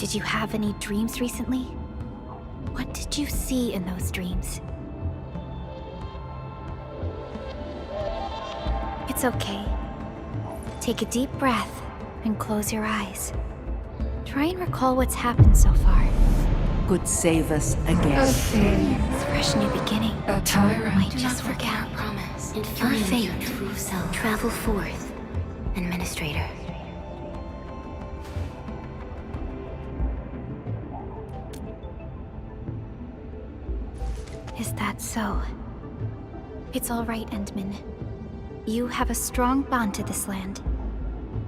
Did you have any dreams recently? What did you see in those dreams? It's okay. Take a deep breath and close your eyes. Try and recall what's happened so far. Could save us again. Asencion, It's a fresh new beginning. a tyrant. Might just forget our promise. And your find fate. your true self. Travel forth, Administrator. Is that so? It's all right, Endman. You have a strong bond to this land.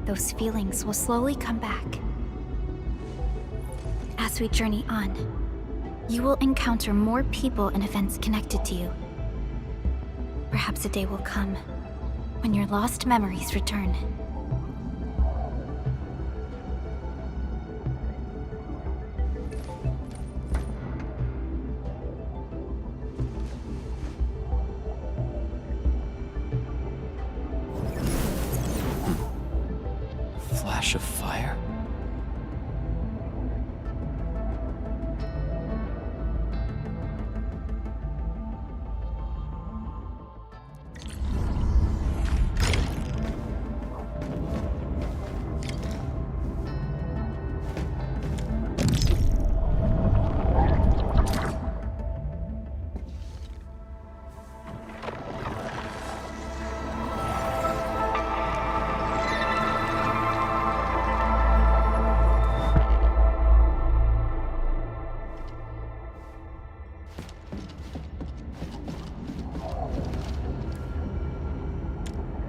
Those feelings will slowly come back. As we journey on, you will encounter more people and events connected to you. Perhaps a day will come when your lost memories return. Flash of fire?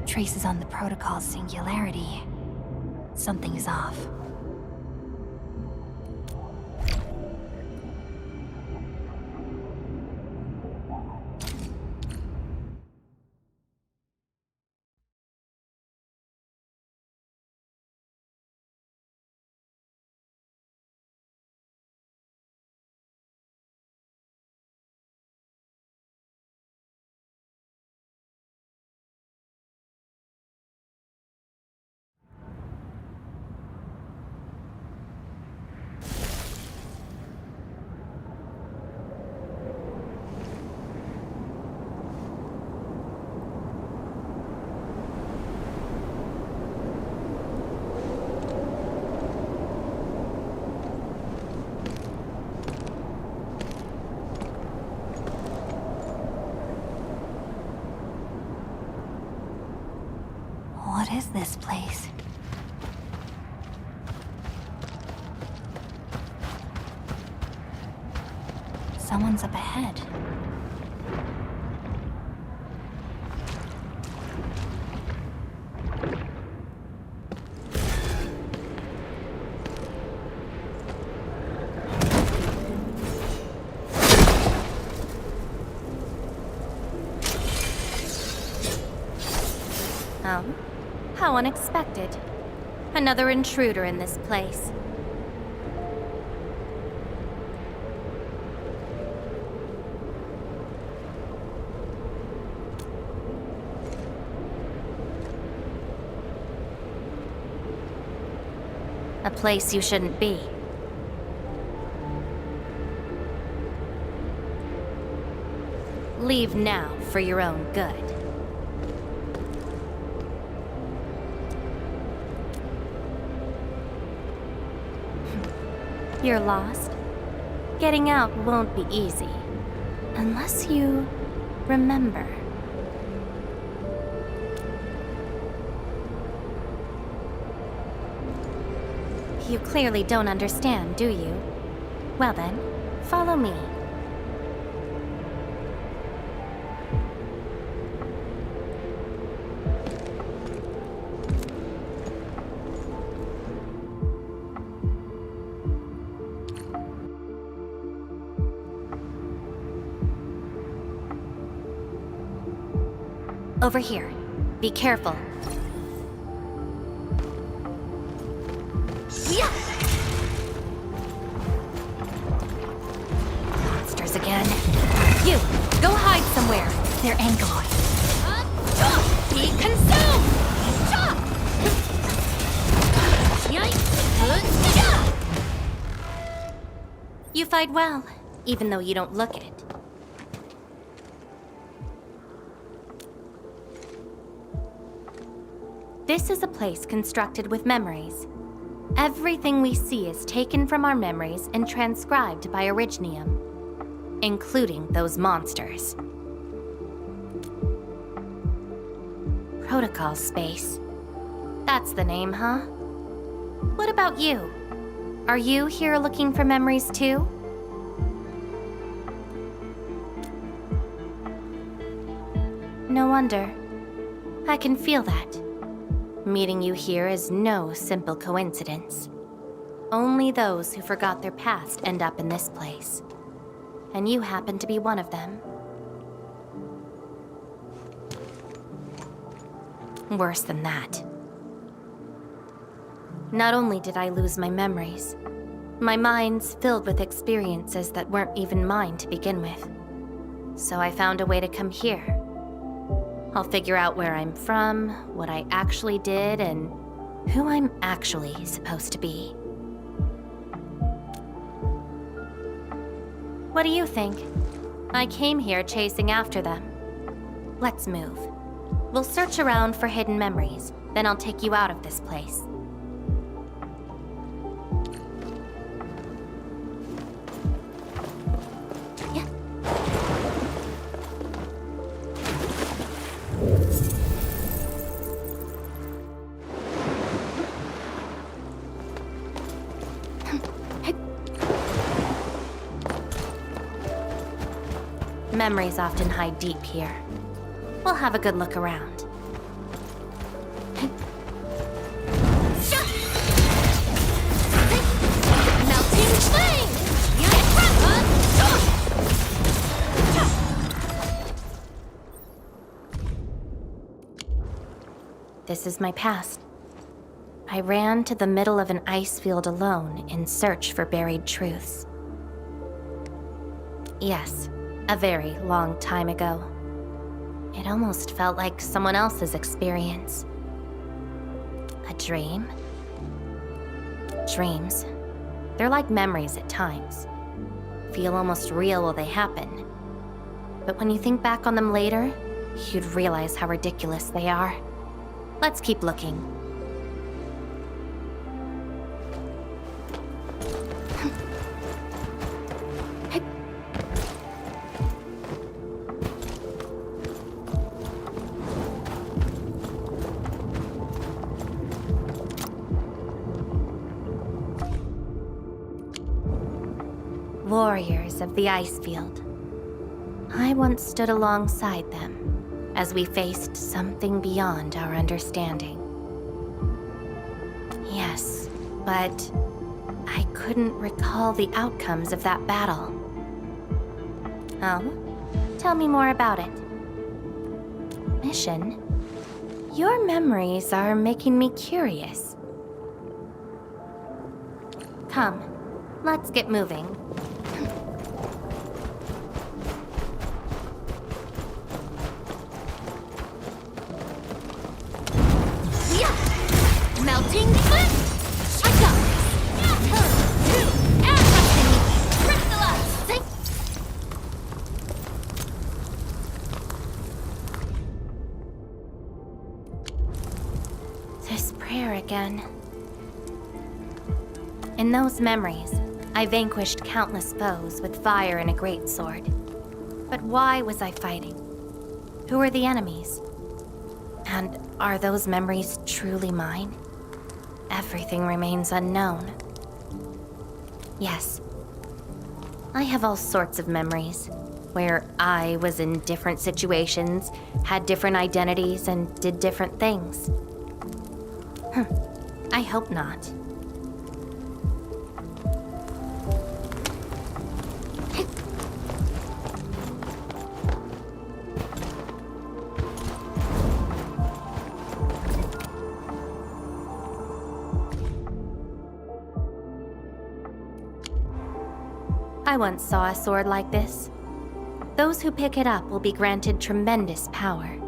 Traces on the protocol's singularity. Something is off. What is this place? Someone's up ahead. Oh? How unexpected. Another intruder in this place. A place you shouldn't be. Leave now for your own good. You're lost. Getting out won't be easy. Unless you remember. You clearly don't understand, do you? Well then, follow me. Over here. Be careful. Yeah! Monsters again. You! Go hide somewhere! They're Angloid. Be consumed! identified well, even though you don't look it. This is a place constructed with memories. Everything we see is taken from our memories and transcribed by Originium, including those monsters. Protocol space. That's the name, huh? What about you? Are you here looking for memories too? No wonder. I can feel that. Meeting you here is no simple coincidence. Only those who forgot their past end up in this place. And you happen to be one of them. Worse than that. Not only did I lose my memories, my mind's filled with experiences that weren't even mine to begin with. So I found a way to come here. I'll figure out where I'm from, what I actually did, and who I'm actually supposed to be. What do you think? I came here chasing after them. Let's move. We'll search around for hidden memories, then I'll take you out of this place. Yeah. Memories often hide deep here. We'll have a good look around. Melting flame! This is my past. I ran to the middle of an ice field alone in search for buried truths. Yes, a very long time ago. It almost felt like someone else's experience. A dream? Dreams. They're like memories at times. Feel almost real while they happen. But when you think back on them later, you'd realize how ridiculous they are. Let's keep looking. Warriors of the ice field. I once stood alongside them as we faced something beyond our understanding. Yes, but I couldn't recall the outcomes of that battle. Oh? Tell me more about it. Mission? Your memories are making me curious. Come, let's get moving. Melting flame! I got this! And crystallize! This prayer again. In those memories, I vanquished countless foes with fire and a greatsword. But why was I fighting? Who were the enemies? And are those memories truly mine? Everything remains unknown. Yes, I have all sorts of memories, where I was in different situations, had different identities, and did different things. I hope not. I once saw a sword like this. Those who pick it up will be granted tremendous power,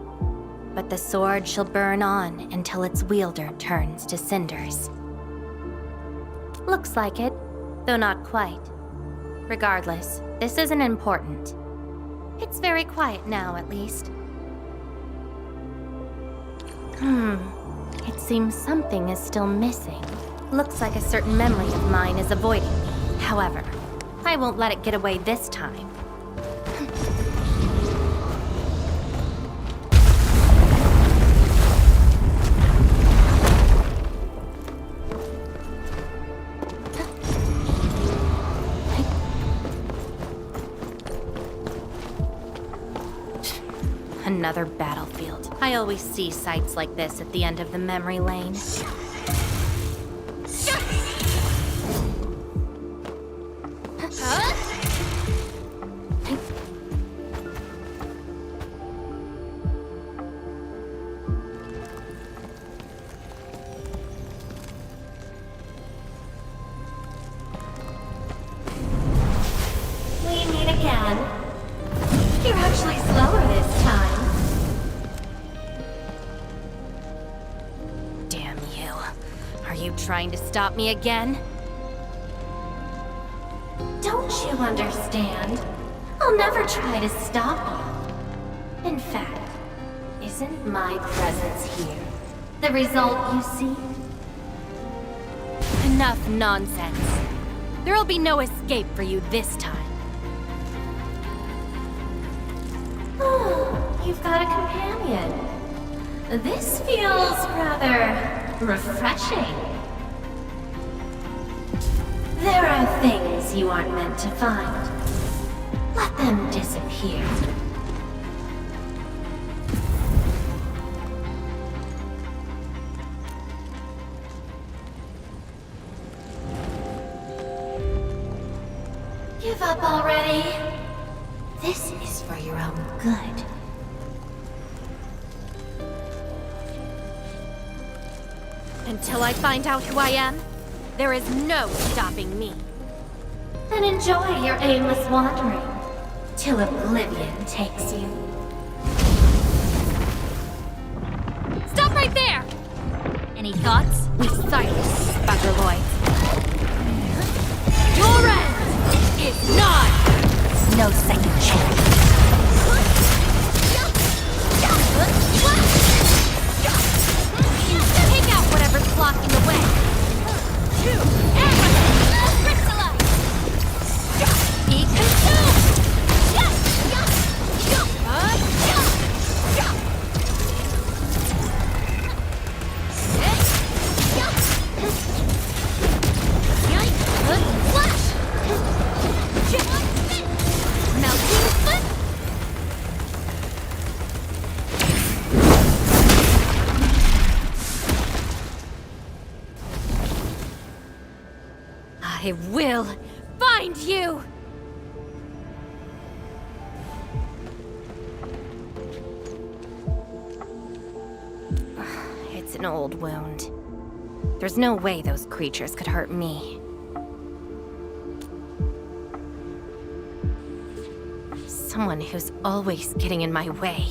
but the sword shall burn on until its wielder turns to cinders. Looks like it, though not quite. Regardless, this isn't important. It's very quiet now, at least. It seems something is still missing. Looks like a certain memory of mine is avoiding me. However, I won't let it get away this time. Another battlefield. I always see sights like this at the end of the memory lane. We meet again. You're actually slower this time. Damn you. Are you trying to stop me again? Don't you understand? I'll never try to stop you. In fact, isn't my presence here the result you seek? Enough nonsense. There'll be no escape for you this time. Oh, you've got a companion. This feels rather refreshing. There are things you aren't meant to find. Let them disappear. Give up already. This is for your own good. Until I find out who I am, there is no stopping me. Then enjoy your aimless wandering, till oblivion takes you. Stop right there! Any thoughts? We silence Buggerloids. Your end is nigh! No second chance. Take out whatever's blocking the way. Crystallize! Be consumed! Flash! Melting flip! I will find you! It's an old wound. There's no way those creatures could hurt me. Someone who's always getting in my way.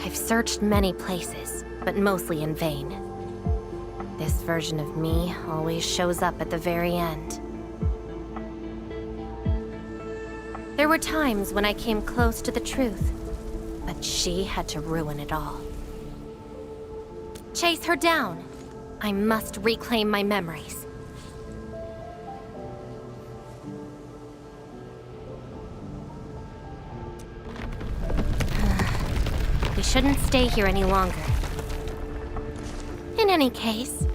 I've searched many places, but mostly in vain. This version of me always shows up at the very end. There were times when I came close to the truth, but she had to ruin it all. Chase her down. I must reclaim my memories. We shouldn't stay here any longer. In any case,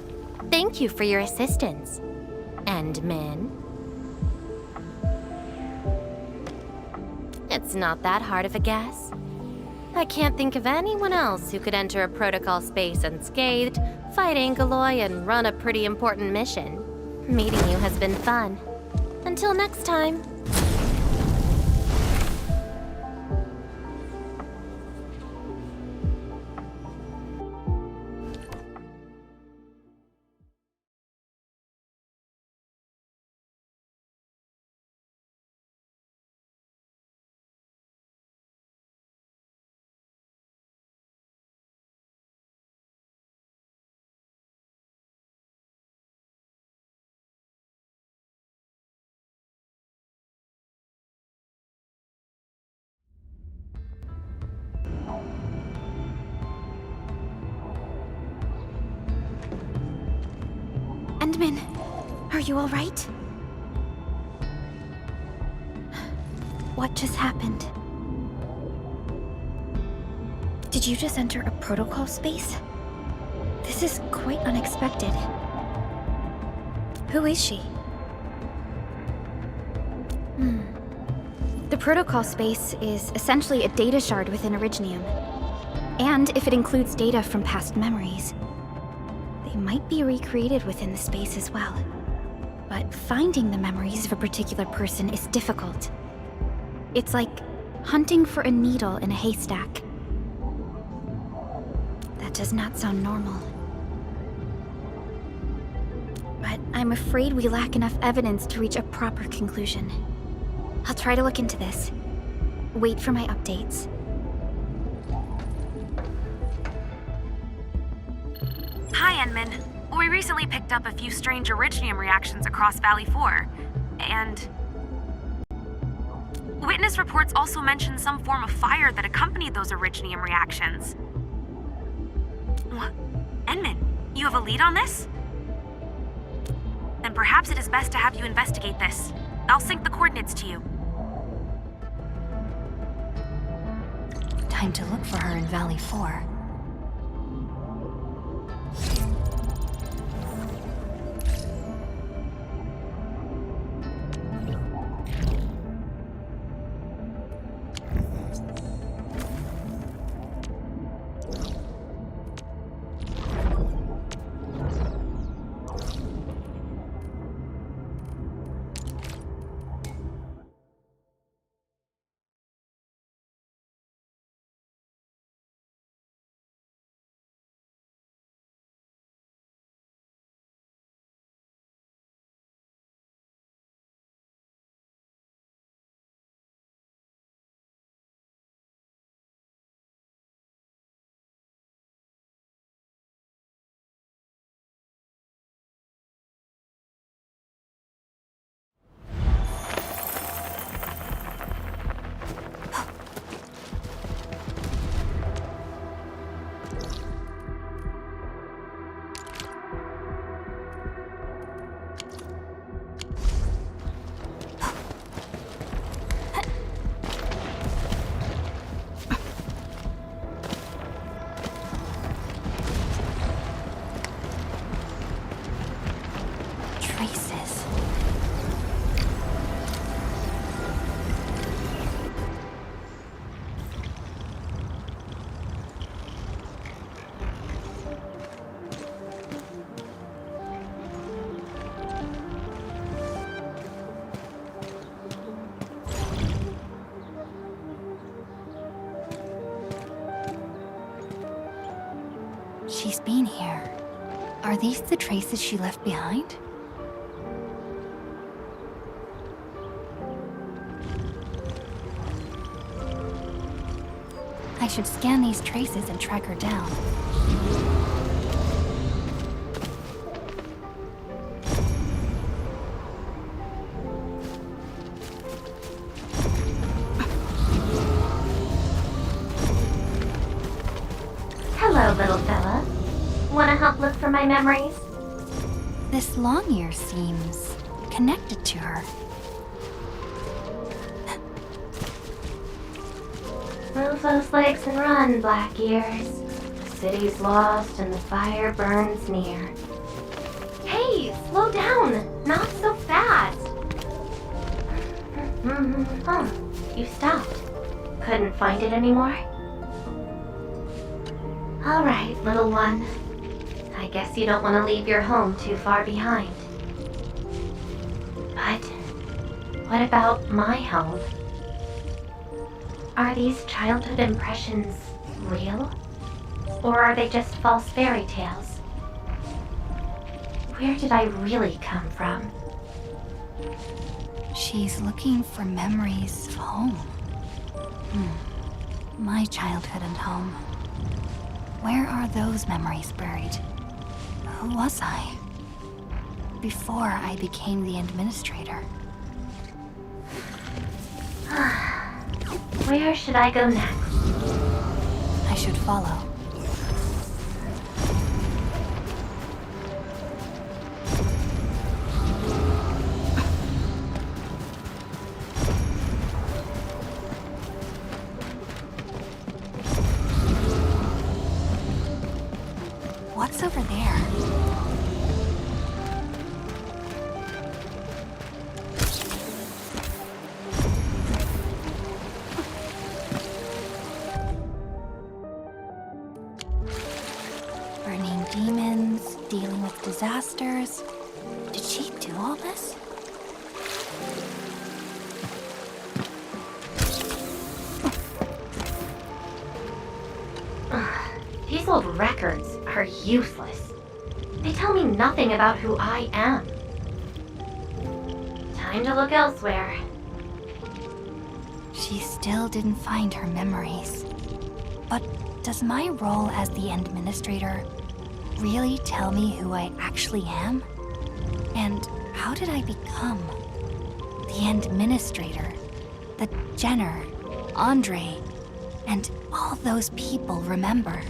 thank you for your assistance, Endmin. It's not that hard of a guess. I can't think of anyone else who could enter a protocol space unscathed, fight Angeloi, and run a pretty important mission. Meeting you has been fun. Until next time. Endman, are you alright? What just happened? Did you just enter a protocol space? This is quite unexpected. Who is she? The protocol space is essentially a data shard within Originium. And if it includes data from past memories, they might be recreated within the space as well. But finding the memories of a particular person is difficult. It's like hunting for a needle in a haystack. That does not sound normal. But I'm afraid we lack enough evidence to reach a proper conclusion. I'll try to look into this. Wait for my updates. Hi, Enman. We recently picked up a few strange Originium reactions across Valley 4, and... Witness reports also mention some form of fire that accompanied those Originium reactions. What? Enman, you have a lead on this? Then perhaps it is best to have you investigate this. I'll sync the coordinates to you. Time to look for her in Valley 4. She's been here. Are these the traces she left behind? I should scan these traces and track her down. Hello, little fella. Wanna help look for my memories? This long ear seems connected to her. Move those legs and run, Black Ears. The city's lost and the fire burns near. Hey, slow down! Not so fast! Oh, you stopped. Couldn't find it anymore? Alright, little one. I guess you don't want to leave your home too far behind. But what about my home? Are these childhood impressions real? Or are they just false fairy tales? Where did I really come from? She's looking for memories of home. My childhood and home. Where are those memories buried? Who was I? Before I became the administrator. Where should I go next? I should follow. What's over there? Burning demons, dealing with disasters. Did she do all this? These old records are useless. They tell me nothing about who I am. Time to look elsewhere. She still didn't find her memories. But does my role as the administrator really tell me who I actually am? And how did I become the administrator that Jenner, Andre, and all those people remember?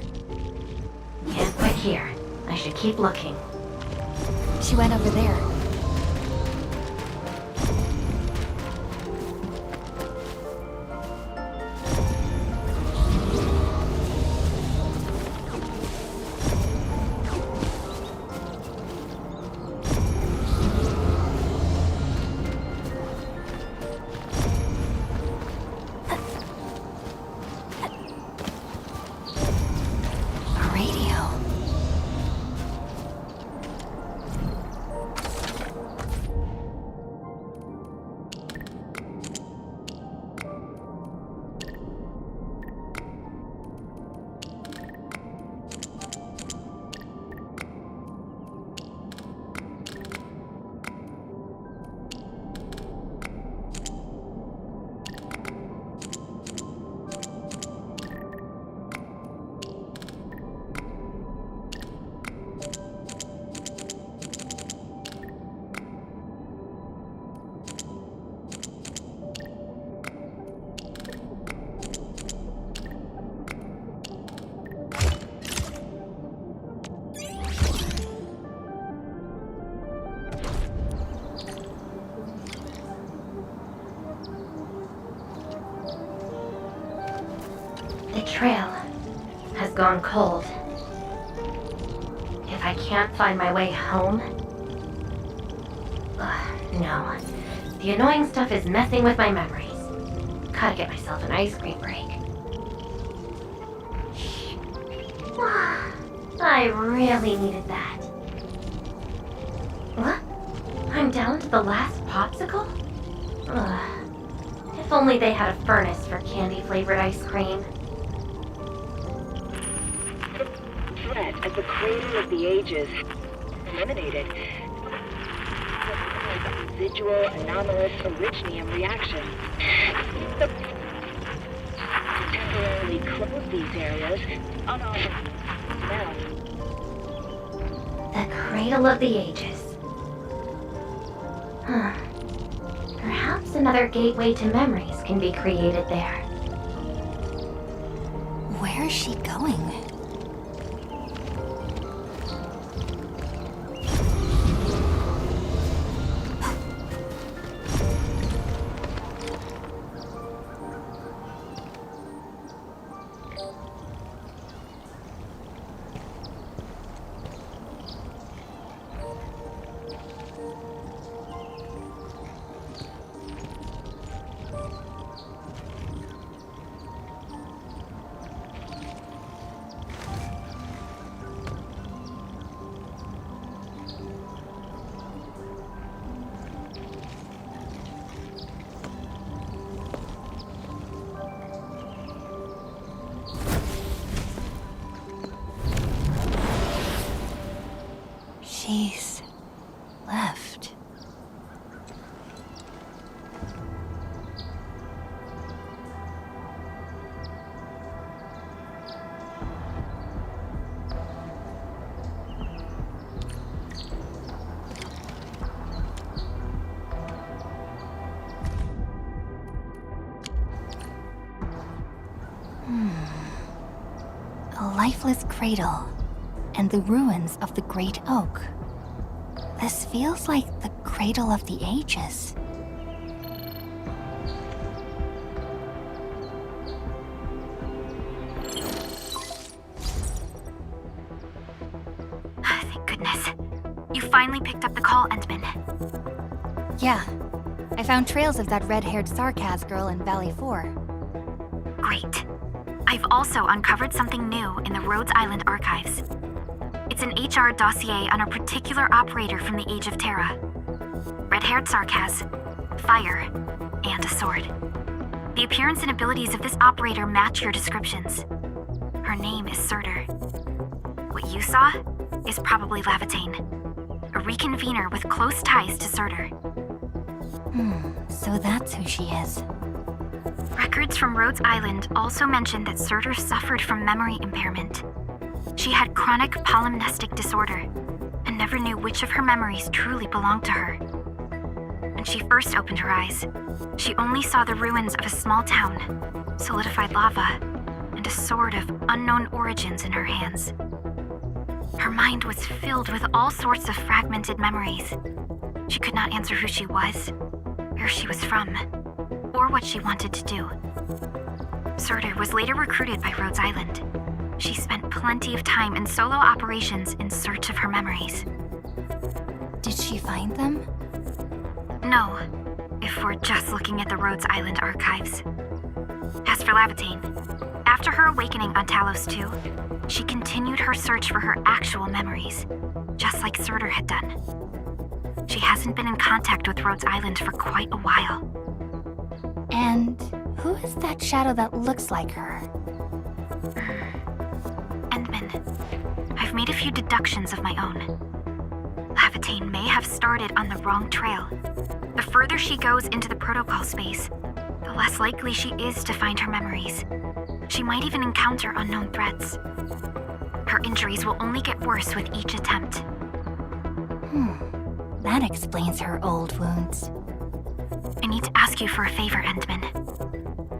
Can't quit here. I should keep looking. She went over there. A radio. The trail has gone cold. If I can't find my way home... no. The annoying stuff is messing with my memories. Gotta get myself an ice cream break. I really needed that. What? I'm down to the last popsicle? If only they had a furnace for candy-flavored ice cream. Threat as the cradle of the ages eliminated. Residual anomalous originium reaction. Temporarily close these areas on our now. The cradle of the ages. Perhaps another gateway to memories can be created there. Where is she going? She's left. A lifeless cradle and the ruins of the Great Oak. This feels like the cradle of the ages. finally picked up the call, Endman. Yeah. I found trails of that red-haired Sarkaz girl in Valley 4. Great. I've also uncovered something new in the Rhodes Island archives. It's an HR dossier on a particular operator from the Age of Terra. Red-haired Sarkaz, fire, and a sword. The appearance and abilities of this operator match your descriptions. Her name is Surtur. What you saw is probably Lavatane, a reconvener with close ties to Surtur. So that's who she is. Records from Rhodes Island also mention that Surtur suffered from memory impairment. She had chronic polymnestic disorder and never knew which of her memories truly belonged to her. When she first opened her eyes, she only saw the ruins of a small town, solidified lava, and a sword of unknown origins in her hands. Her mind was filled with all sorts of fragmented memories. She could not answer who she was, where she was from, or what she wanted to do. Surtur was later recruited by Rhodes Island. She spent plenty of time in solo operations in search of her memories. Did she find them? No, if we're just looking at the Rhodes Island archives. As for Lavatane, after her awakening on Talos 2, she continued her search for her actual memories, just like Surtur had done. She hasn't been in contact with Rhodes Island for quite a while. And who is that shadow that looks like her? Endman, I've made a few deductions of my own. Lavatane may have started on the wrong trail. The further she goes into the protocol space, the less likely she is to find her memories. She might even encounter unknown threats. Her injuries will only get worse with each attempt. That explains her old wounds. I need to ask you for a favor, Endman.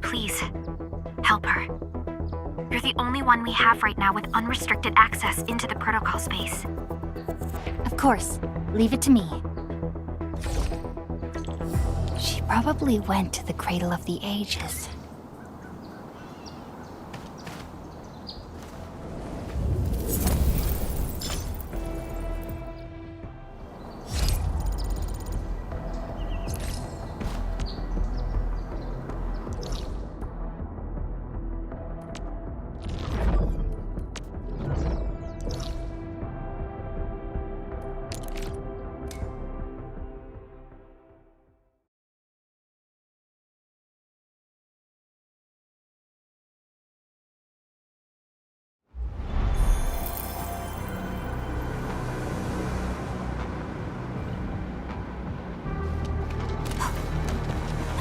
Please, help her. You're the only one we have right now with unrestricted access into the protocol space. Of course. Leave it to me. She probably went to the Cradle of the Ages.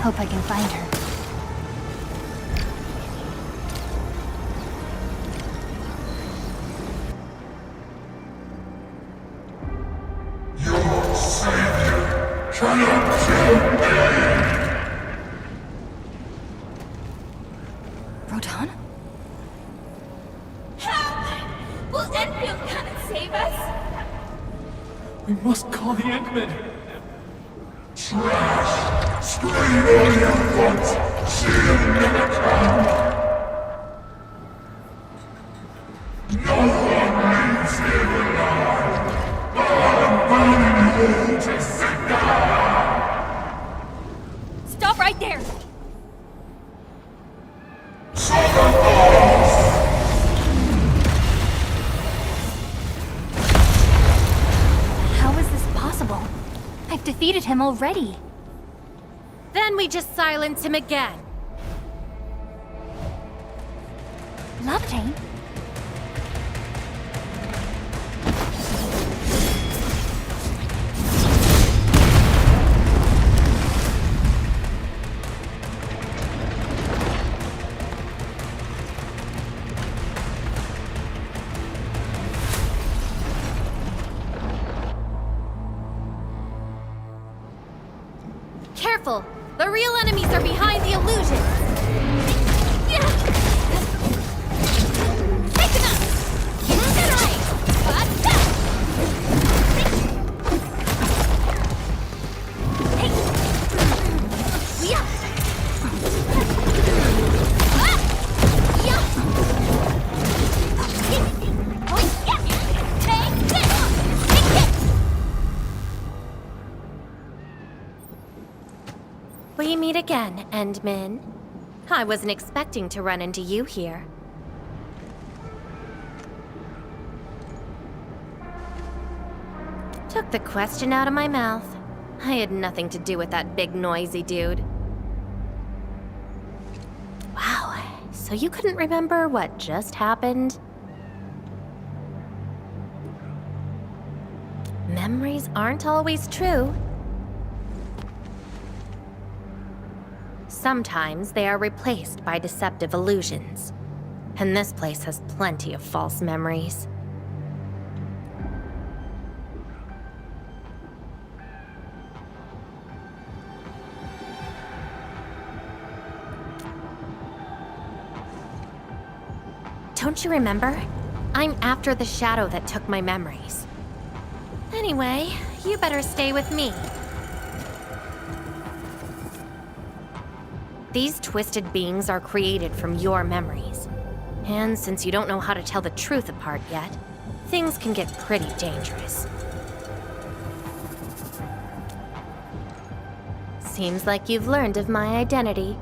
Hope I can find her. Your savior cannot kill me! Rodan? Will Endfield come and save us? We must call the Endmen. Trash! Scream all you want! She'll never come! No one leaves here alive! I'm burning you to cinder! Stop right there! How is this possible? I've defeated him already. Then we just silence him again. Lavatane? Careful! The real enemies are behind the illusion! Take them out! Incinerate! again, Endmin. I wasn't expecting to run into you here. Took the question out of my mouth. I had nothing to do with that big noisy dude. Wow, so you couldn't remember what just happened? Memories aren't always true. Sometimes they are replaced by deceptive illusions. And this place has plenty of false memories. Don't you remember? I'm after the shadow that took my memories. Anyway, you better stay with me. These twisted beings are created from your memories. And since you don't know how to tell the truth apart yet, things can get pretty dangerous. Seems like you've learned of my identity.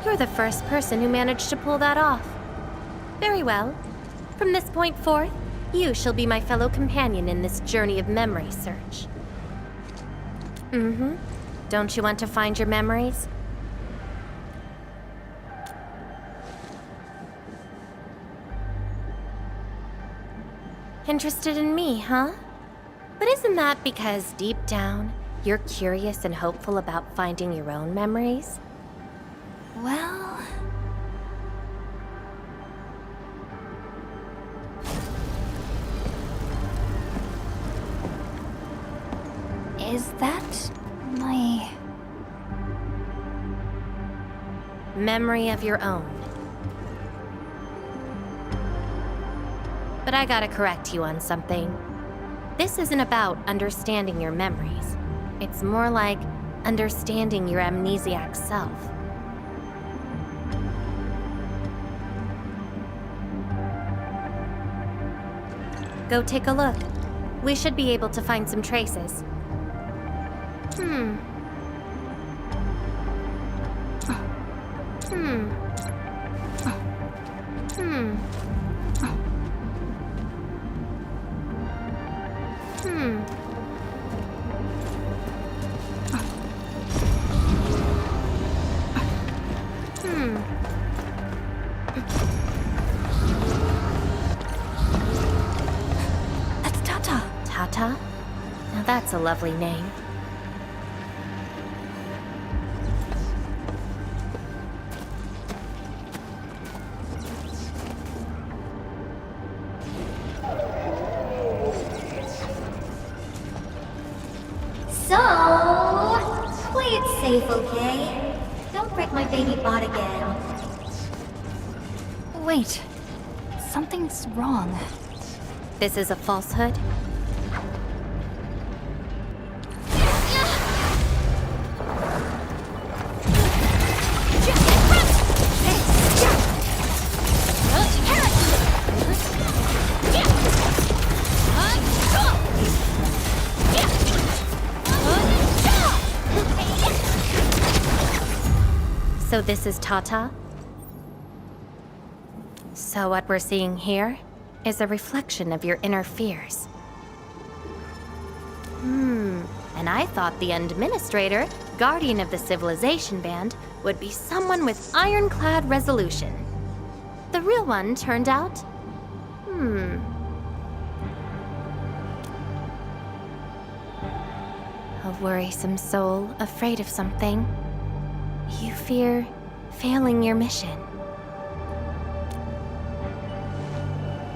You're the first person who managed to pull that off. Very well. From this point forth, you shall be my fellow companion in this journey of memory search. Mm-hmm. Don't you want to find your memories? Interested in me, huh? But isn't that because deep down, you're curious and hopeful about finding your own memories? Well... Is that my... memory of your own? But I gotta correct you on something. This isn't about understanding your memories. It's more like understanding your amnesiac self. Go take a look. We should be able to find some traces. Hmm. Hmm. Hmm. Hmm. Hmm. That's Tata. Tata? Now that's a lovely name. So, play it safe, okay? Don't break my baby bot again. Wait. Something's wrong. This is a falsehood? So this is Tata? So what we're seeing here is a reflection of your inner fears. And I thought the Administrator, Guardian of the Civilization Band, would be someone with ironclad resolution. The real one turned out... a worrisome soul afraid of something. You fear failing your mission.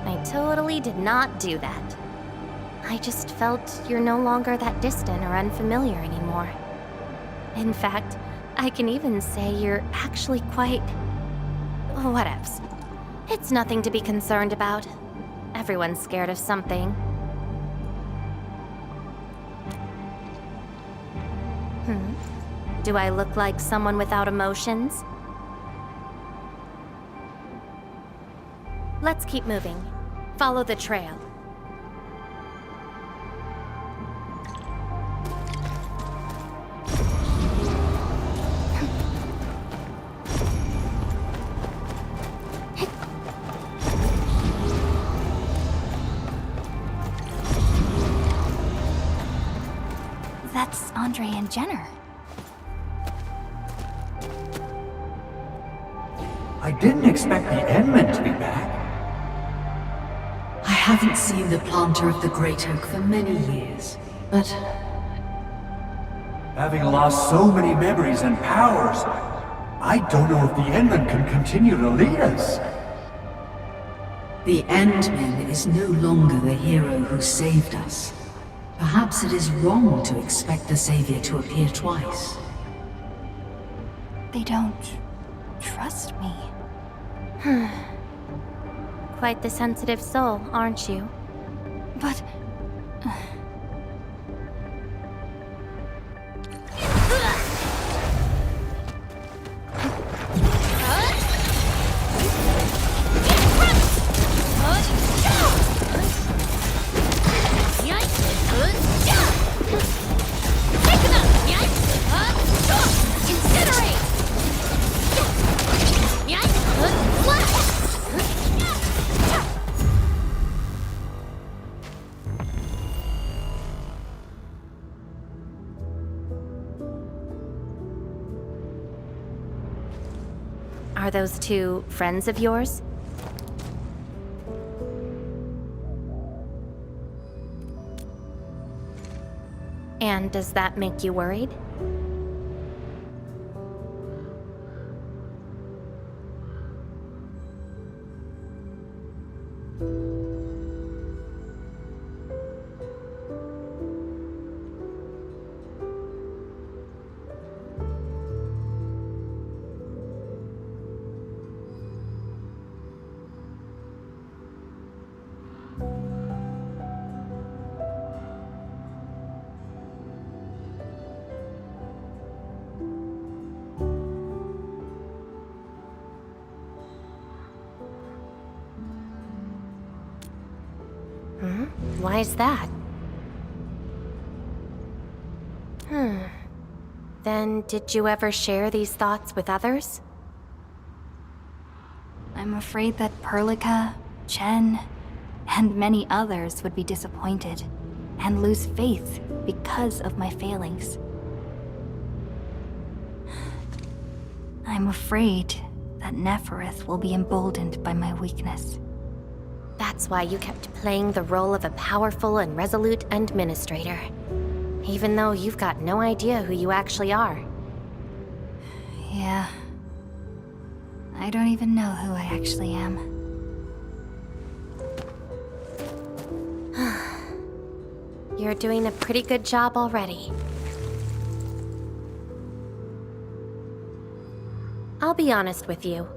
I totally did not do that. I just felt you're no longer that distant or unfamiliar anymore. In fact, I can even say you're actually quite... whatevs. It's nothing to be concerned about. Everyone's scared of something. Do I look like someone without emotions? Let's keep moving. Follow the trail. Andre and Jenner. I didn't expect the Endmen to be back. I haven't seen the planter of the Great Oak for many years, but Having lost so many memories and powers, I don't know if the Endmen can continue to lead us. the Endman is no longer the hero who saved us. Perhaps it is wrong to expect the Savior to appear twice. They don't trust me. Quite the sensitive soul, aren't you? But... Are those two friends of yours? And does that make you worried? Why is that? Then did you ever share these thoughts with others? I'm afraid that Perlica, Chen, and many others would be disappointed and lose faith because of my failings. I'm afraid that Nefereth will be emboldened by my weakness. That's why you kept playing the role of a powerful and resolute administrator, even though you've got no idea who you actually are. Yeah. I don't even know who I actually am. You're doing a pretty good job already. I'll be honest with you.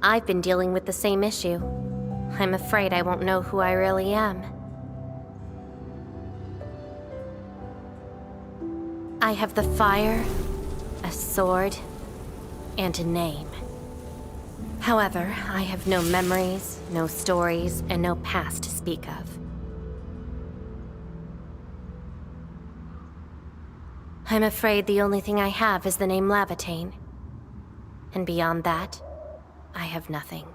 I've been dealing with the same issue. I'm afraid I won't know who I really am. I have the fire, a sword, and a name. However, I have no memories, no stories, and no past to speak of. I'm afraid the only thing I have is the name Lavatane. And beyond that, I have nothing.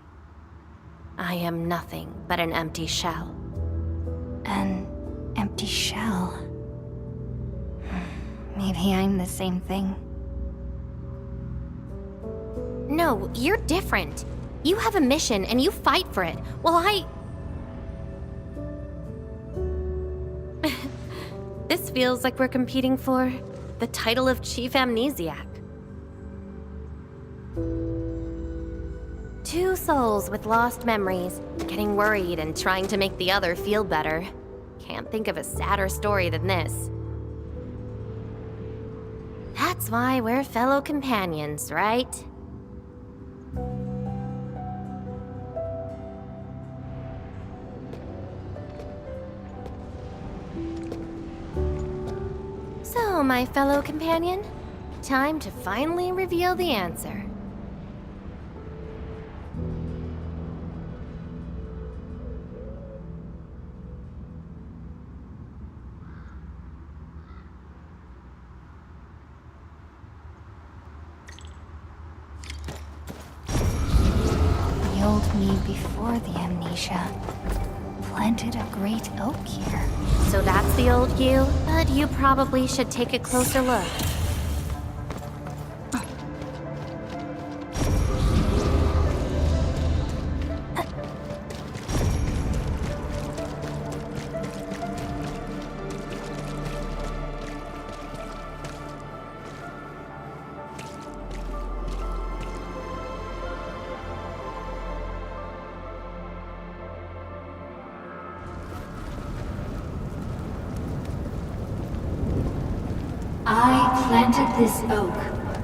I am nothing but an empty shell. An empty shell? Maybe I'm the same thing. No, you're different. You have a mission and you fight for it, while This feels like we're competing for the title of Chief Amnesiac. Two souls with lost memories, getting worried and trying to make the other feel better. Can't think of a sadder story than this. That's why we're fellow companions, right? So, my fellow companion, time to finally reveal the answer. The old me before the amnesia. planted a great oak here. So that's the old you, but you probably should take a closer look. I planted this oak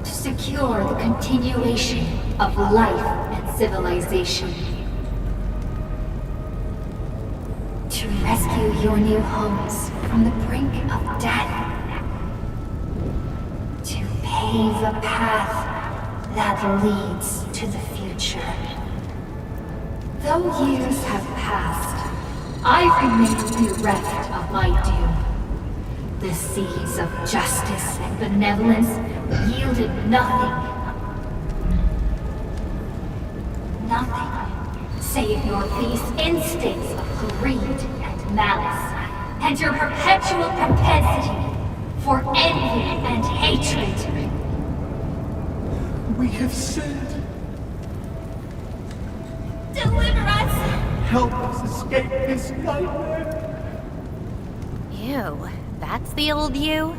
to secure the continuation of life and civilization. To rescue your new homes from the brink of death. To pave a path that leads to the future. Though years have passed, I remain bereft of my doom. The seeds of justice and benevolence yielded nothing. Nothing save your base instincts of greed and malice, and your perpetual propensity for envy and hatred. We have sinned. Deliver us! Help us escape this nightmare. Ew, that's the old you?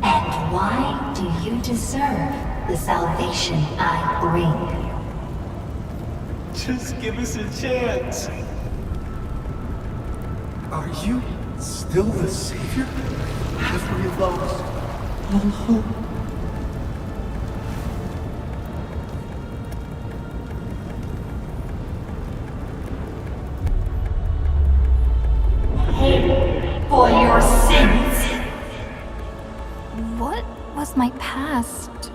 And why do you deserve the salvation I bring? Just give us a chance. Are you still the savior? Have we lost all hope? For your sins! What was my past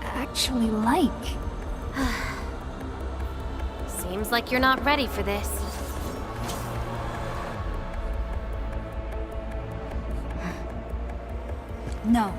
actually like? Seems like you're not ready for this. No.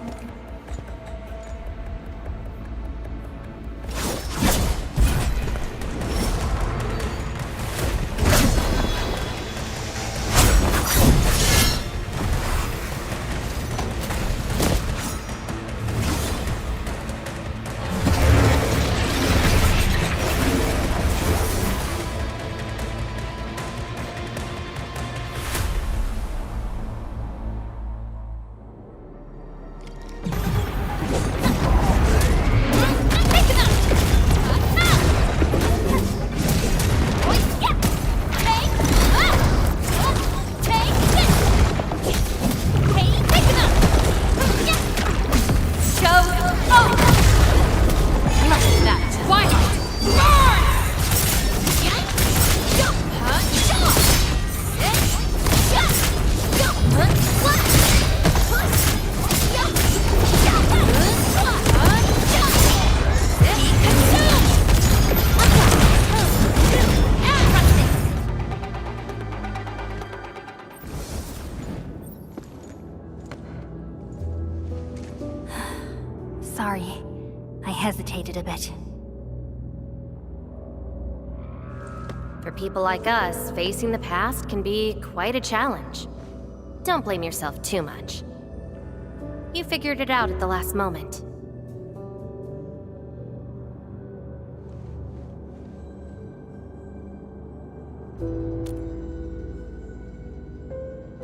Sorry, I hesitated a bit. For people like us, facing the past can be quite a challenge. Don't blame yourself too much. You figured it out at the last moment.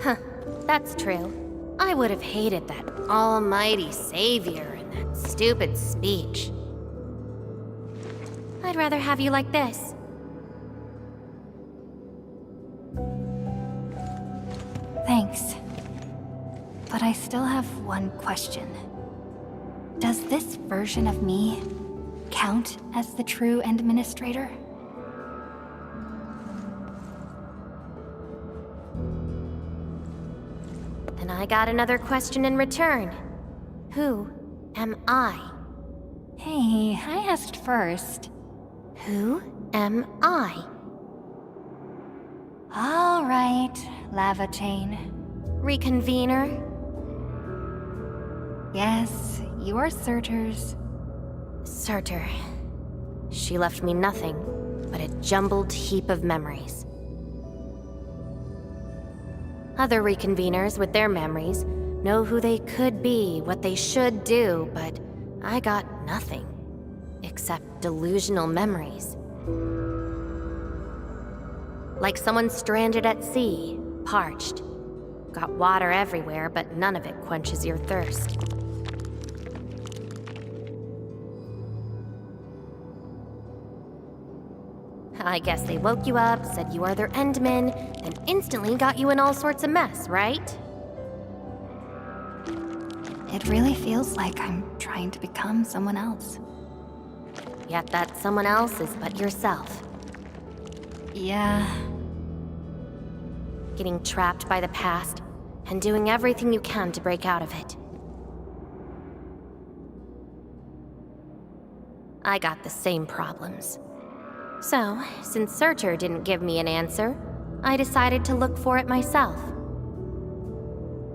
Huh, that's true. I would have hated that almighty savior and that stupid speech. I'd rather have you like this. Thanks. But I still have one question. Does this version of me count as the true administrator? And I got another question in return. Who am I? Hey, I asked first. Who am I? All right, Lava Chain. Reconvener? Yes, you're Surtur's... Surtur. She left me nothing but a jumbled heap of memories. Other reconveners with their memories know who they could be, what they should do, but I got nothing. Except delusional memories. Like someone stranded at sea, parched. Got water everywhere, but none of it quenches your thirst. I guess they woke you up, said you are their endman, and instantly got you in all sorts of mess, right? It really feels like I'm trying to become someone else. Yet that someone else is but yourself. Yeah. Getting trapped by the past, and doing everything you can to break out of it. I got the same problems. So, since Surtur didn't give me an answer, I decided to look for it myself.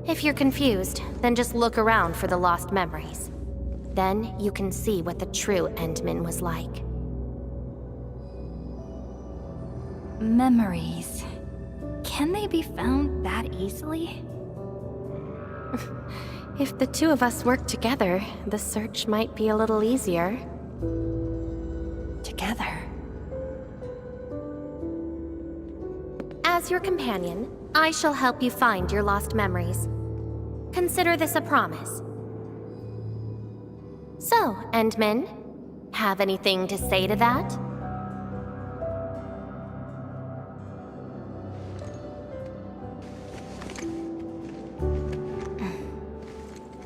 If you're confused, then just look around for the lost memories. Then you can see what the true Endman was like. Memories. Can they be found that easily? If the two of us work together, the search might be a little easier. Together? As your companion, I shall help you find your lost memories. Consider this a promise. So, Endman, have anything to say to that?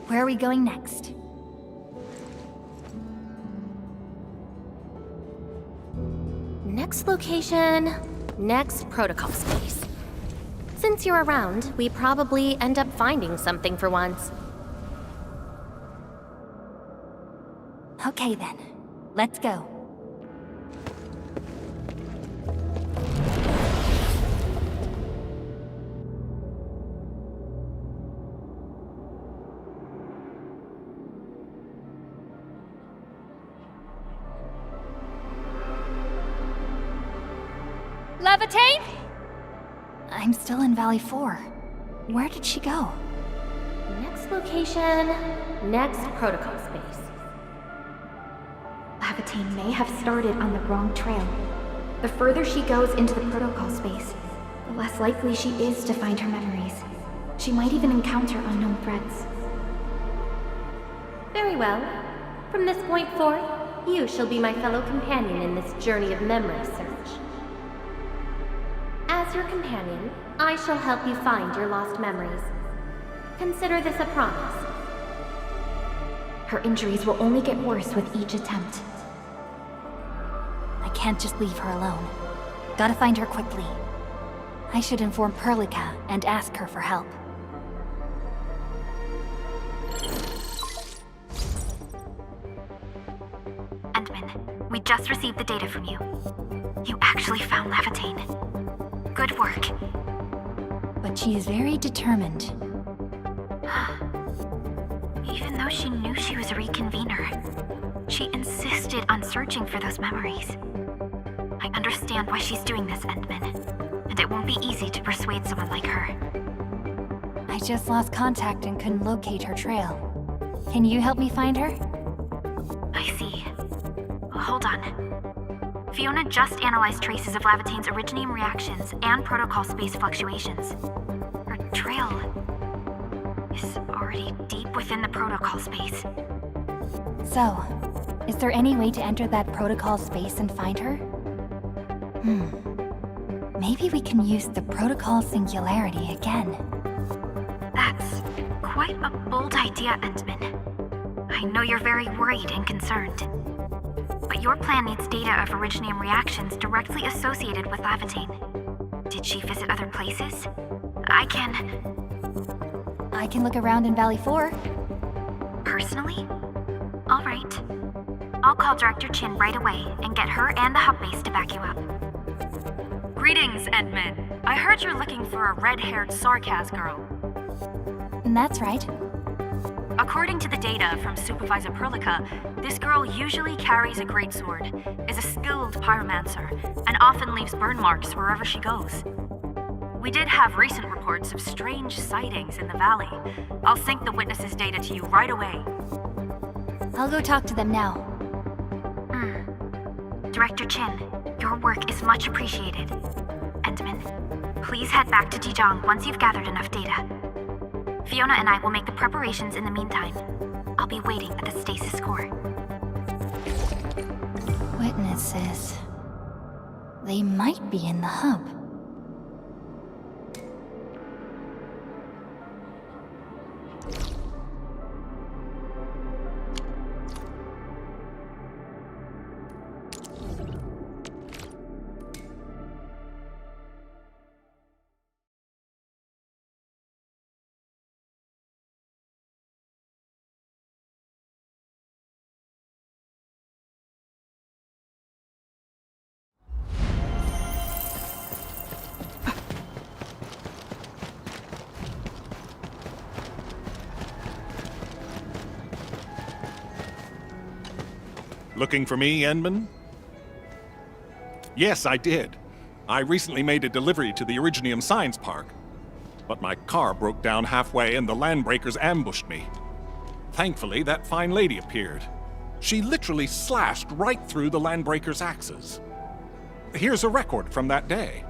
Where are we going next? Next location, next protocol space. Since you're around, we probably end up finding something for once. Okay then, let's go. Levitate? I'm still in Valley 4. Where did she go? Next location, next protocol space. Levitate may have started on the wrong trail. The further she goes into the protocol space, the less likely she is to find her memories. She might even encounter unknown threats. Very well. From this point forth, you shall be my fellow companion in this journey of memory search. As your companion, I shall help you find your lost memories. Consider this a promise. Her injuries will only get worse with each attempt. I can't just leave her alone. Gotta find her quickly. I should inform Perlica and ask her for help. Endman, we just received the data from you. You actually found Levitate. Good work. But she is very determined. Even though she knew she was a reconvener, she insisted on searching for those memories. I understand why she's doing this, Endman, and it won't be easy to persuade someone like her. I just lost contact and couldn't locate her trail. Can you help me find her? I see. Hold on. Fiona just analyzed traces of Lavitane's originium reactions and protocol space fluctuations. Her trail is already deep within the protocol space. So, is there any way to enter that protocol space and find her? Maybe we can use the protocol singularity again. That's quite a bold idea, Endman. I know you're very worried and concerned. But your plan needs data of originium reactions directly associated with Lavitane. Did she visit other places? I can look around in Valley 4. Personally? All right. I'll call Director Chin right away and get her and the hub base to back you up. Greetings, Endman. I heard you're looking for a red-haired Sarkaz girl. That's right. According to the data from Supervisor Perlica, this girl usually carries a greatsword, is a skilled pyromancer, and often leaves burn marks wherever she goes. We did have recent reports of strange sightings in the valley. I'll sync the witnesses' data to you right away. I'll go talk to them now. Director Chin, your work is much appreciated. Endman, please head back to Dijon once you've gathered enough data. Fiona and I will make the preparations in the meantime. I'll be waiting at the stasis core. Witnesses. They might be in the hub. Looking for me, Endman? Yes, I did. I recently made a delivery to the Originium Science Park. But my car broke down halfway and the landbreakers ambushed me. Thankfully, that fine lady appeared. She literally slashed right through the landbreakers' axes. Here's a record from that day.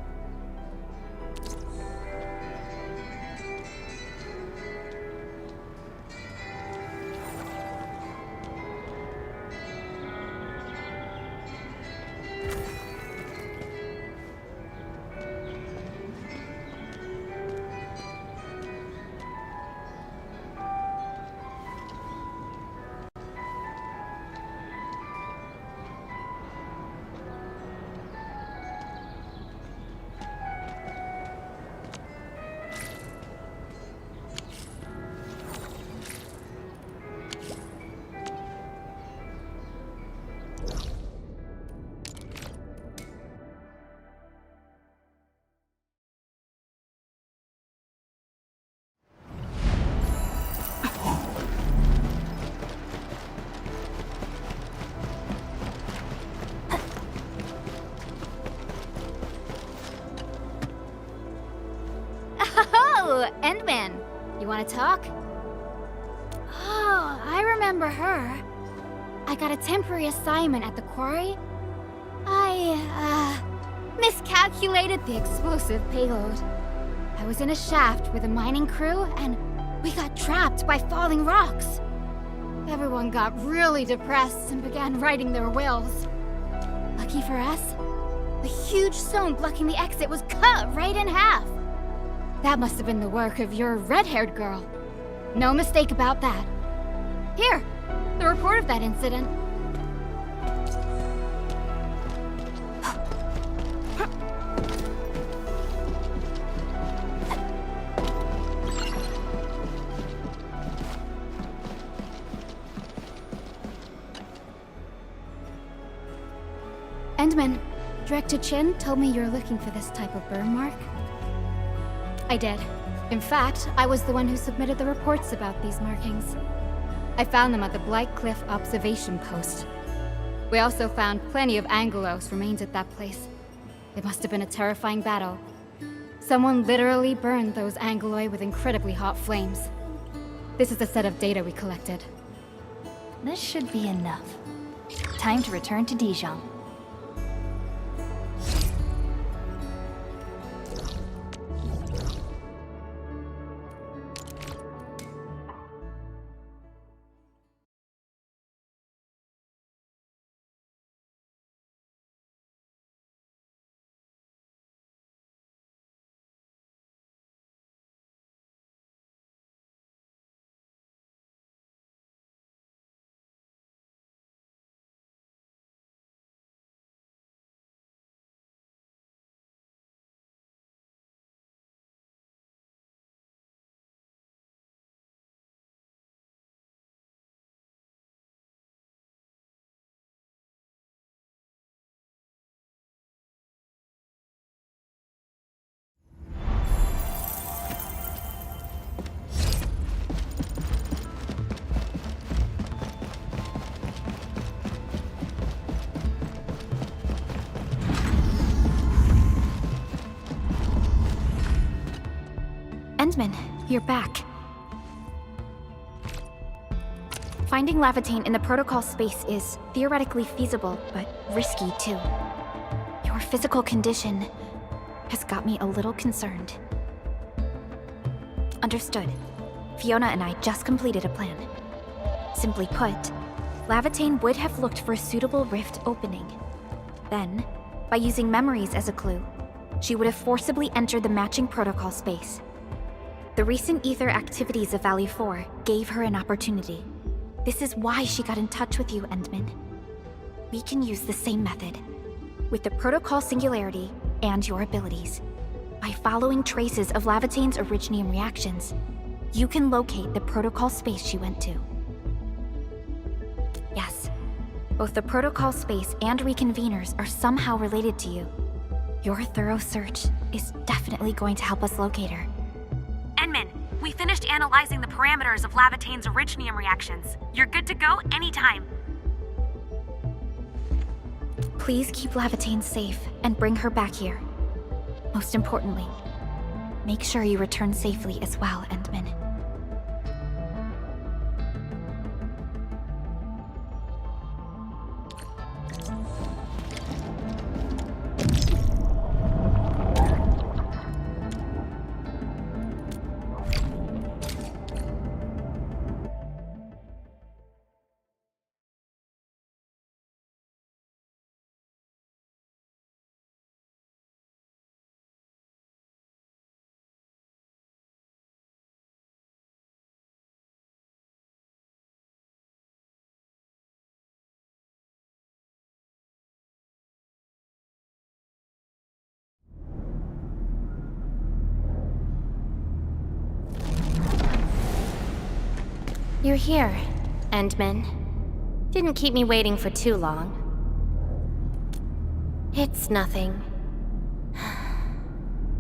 Oh, Endman. You want to talk? Oh, I remember her. I got a temporary assignment at the quarry. I, miscalculated the explosive payload. I was in a shaft with a mining crew, and we got trapped by falling rocks. Everyone got really depressed and began writing their wills. Lucky for us, a huge stone blocking the exit was cut right in half. That must have been the work of your red-haired girl. No mistake about that. Here, the report of that incident. Endman, Director Chin told me you're looking for this type of burn mark. I did. In fact, I was the one who submitted the reports about these markings. I found them at the Blight Cliff observation post. We also found plenty of Angelos remains at that place. It must have been a terrifying battle. Someone literally burned those Angeloi with incredibly hot flames. This is a set of data we collected. This should be enough. Time to return to Dijon. Endman, you're back. Finding Lavitane in the protocol space is theoretically feasible, but risky too. Your physical condition has got me a little concerned. Understood. Fiona and I just completed a plan. Simply put, Lavitane would have looked for a suitable rift opening. Then, by using memories as a clue, she would have forcibly entered the matching protocol space. The recent ether activities of Valley 4 gave her an opportunity. This is why she got in touch with you, Endman. We can use the same method, with the protocol singularity and your abilities. By following traces of Lavitane's originium reactions, you can locate the protocol space she went to. Yes, both the protocol space and reconveners are somehow related to you. Your thorough search is definitely going to help us locate her. Endman, we finished analyzing the parameters of Lavitane's originium reactions. You're good to go anytime. Please keep Lavitane safe and bring her back here. Most importantly, make sure you return safely as well, Endman. You're here, Endman. Didn't keep me waiting for too long. It's nothing.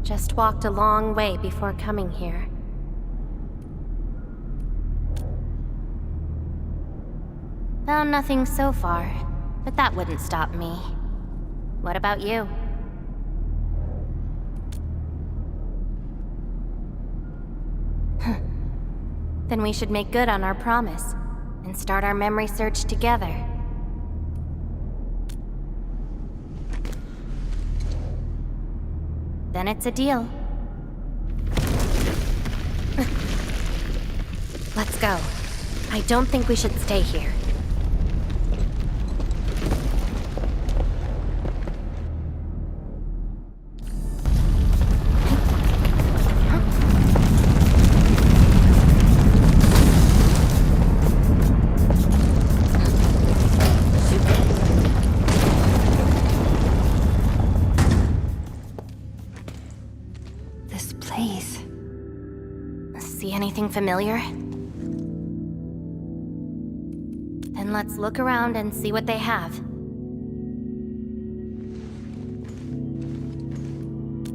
Just walked a long way before coming here. Found nothing so far, but that wouldn't stop me. What about you? Then we should make good on our promise and start our memory search together. Then it's a deal. Let's go. I don't think we should stay here. Familiar? Then let's look around and see what they have.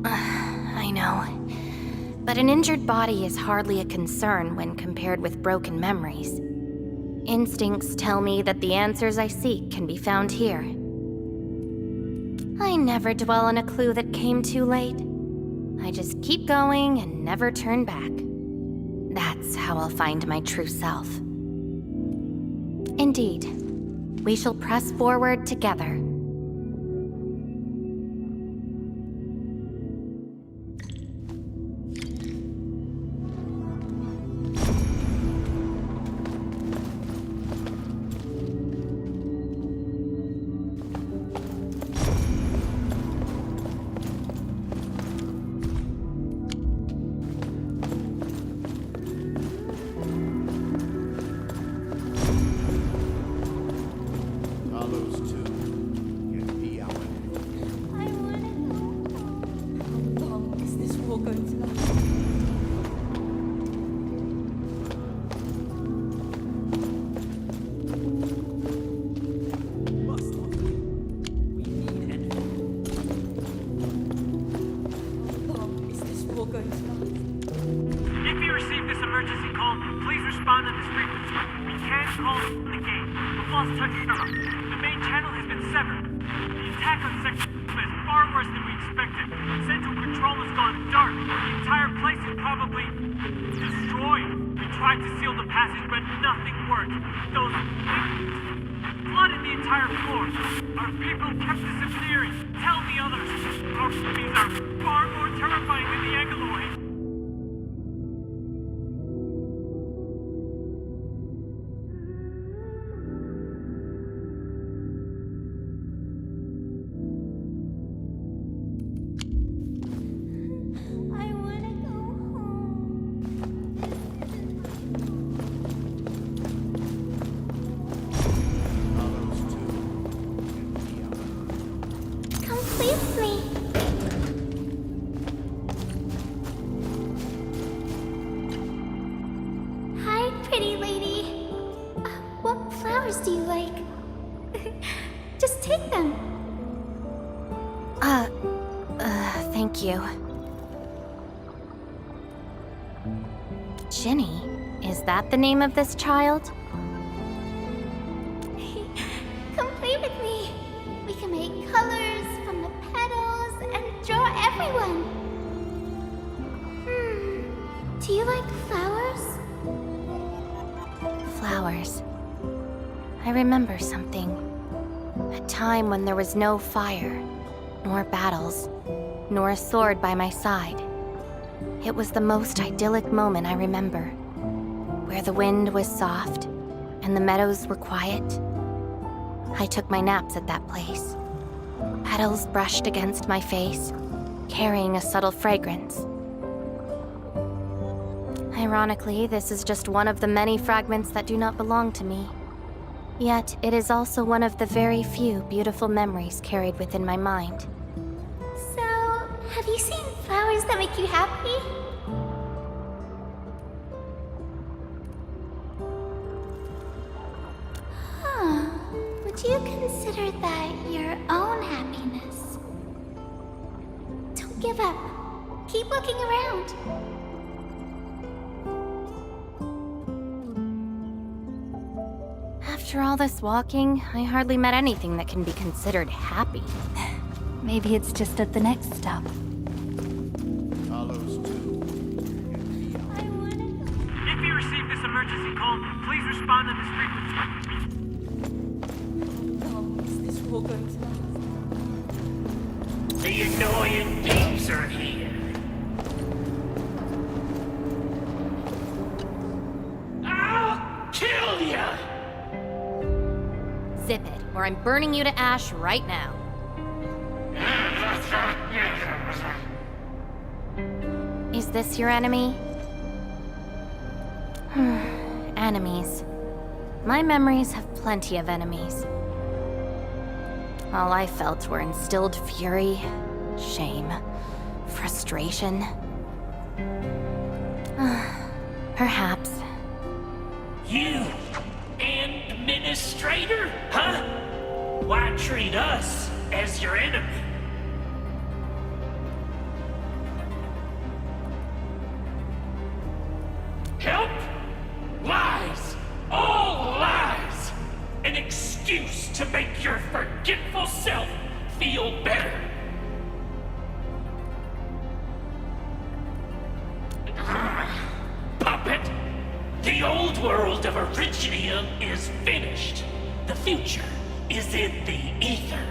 I know. But an injured body is hardly a concern when compared with broken memories. Instincts tell me that the answers I seek can be found here. I never dwell on a clue that came too late. I just keep going and never turn back. That's how I'll find my true self. Indeed, we shall press forward together. The main channel has been severed. The attack on Section is far worse than we expected. Central control has gone dark. The entire place is probably destroyed. We tried to seal the passage, but nothing worked. Those things flooded the entire floor. Our people kept disappearing. Tell the others. Our enemies are far more terrifying than the Angaloid. Do you like? Just take them. Thank you. Ginny, is that the name of this child? Come play with me. We can make colors from the petals and draw everyone. Do you like flowers? Flowers. I remember something. A time when there was no fire, nor battles, nor a sword by my side. It was the most idyllic moment I remember, where the wind was soft and the meadows were quiet. I took my naps at that place. Petals brushed against my face, carrying a subtle fragrance. Ironically, this is just one of the many fragments that do not belong to me. Yet, it is also one of the very few beautiful memories carried within my mind. So, have you seen flowers that make you happy? Huh. Would you consider that your own happiness? Don't give up. Keep looking around. After all this walking, I hardly met anything that can be considered happy. Maybe it's just at the next stop. If you receive this emergency call, please respond on this frequency. Oh, is this war going to last? The annoying peeps are here. I'll kill ya! Zip it, or I'm burning you to ash right now. Is this your enemy? Enemies. My memories have plenty of enemies. All I felt were instilled fury, shame, frustration. Perhaps. You, administrator, huh? Why treat us as your enemy? Help? Lies. All lies. An excuse to make your forgetful self feel better. Puppet! The old world of Originium is finished. The future is in the ether.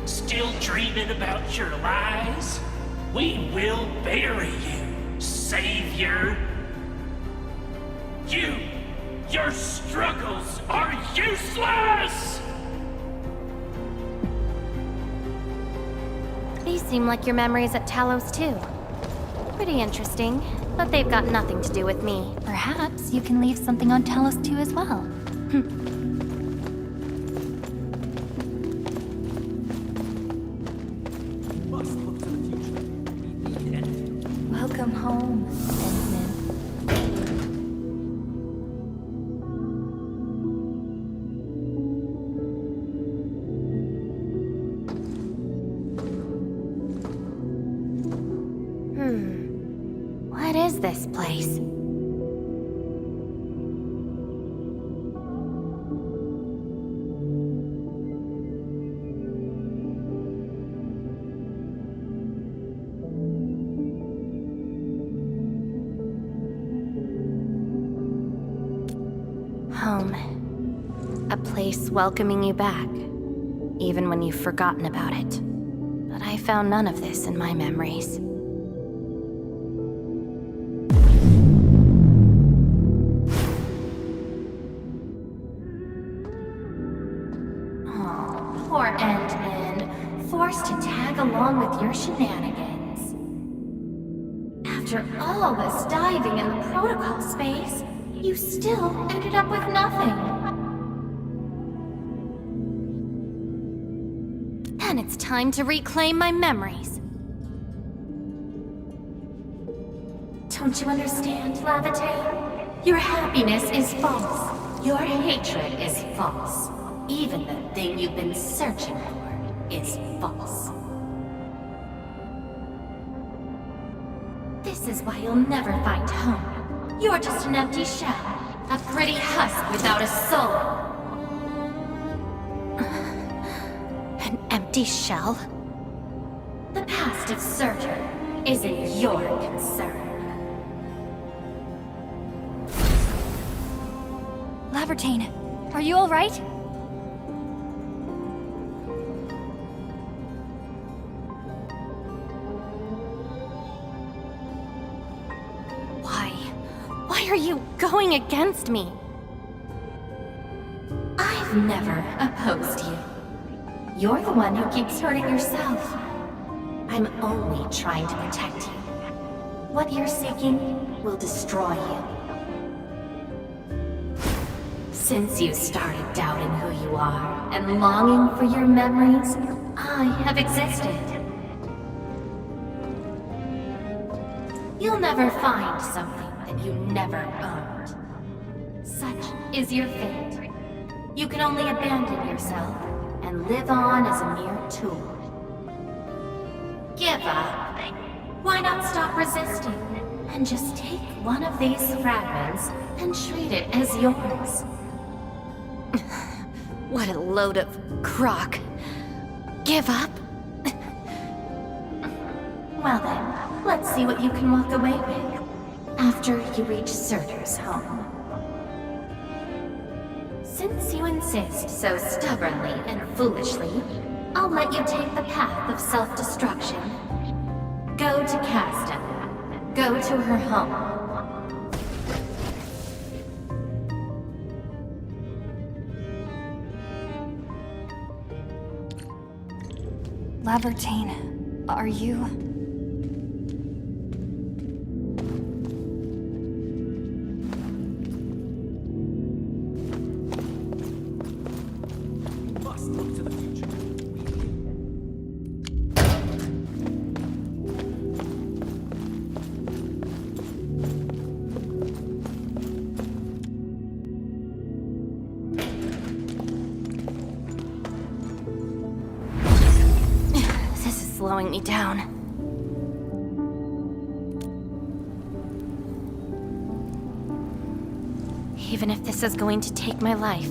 Still dreaming about your lies? We will bury you, Savior. Your struggles are useless! These seem like your memories at Talos too. Pretty interesting, but they've got nothing to do with me. Perhaps you can leave something on Talos too as well. Welcome home, Endman. What is this place? home. A place welcoming you back, even when you've forgotten about it. But I found none of this in my memories. Oh, poor Endman, forced to tag along with your shenanigans. After all this diving in the protocol space, you still ended up with nothing. Then it's time to reclaim my memories. Don't you understand, Lavate? Your happiness is false. Your hatred is false. Even the thing you've been searching for is false. This is why you'll never find home. You're just an empty shell. A pretty husk without a soul. An empty shell? The past of Surtur isn't your concern. Lavertine, are you alright? Why are you going against me? I've never opposed you. You're the one who keeps hurting yourself. I'm only trying to protect you. What you're seeking will destroy you. Since you started doubting who you are and longing for your memories, I have existed. You'll never find something that you never owned. Such is your fate. You can only abandon yourself and live on as a mere tool. Give up. Why not stop resisting and just take one of these fragments and treat it as yours? What a load of crock. Give up? Well then, let's see what you can walk away with after you reach Surtur's home. Since you insist so stubbornly and foolishly, I'll let you take the path of self-destruction. Go to Casta. Go to her home. Lavertine, are you... Slowing me down. Even if this is going to take my life,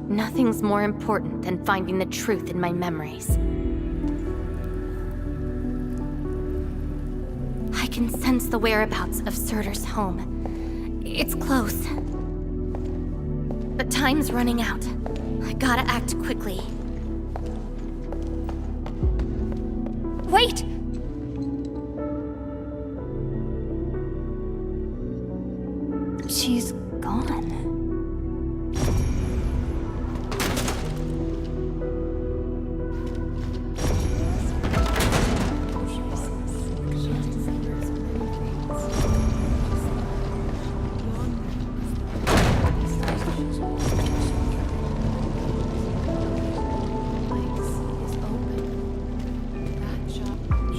nothing's more important than finding the truth in my memories. I can sense the whereabouts of Surtur's home. It's close. But time's running out. I gotta act quickly. Wait! She's gone.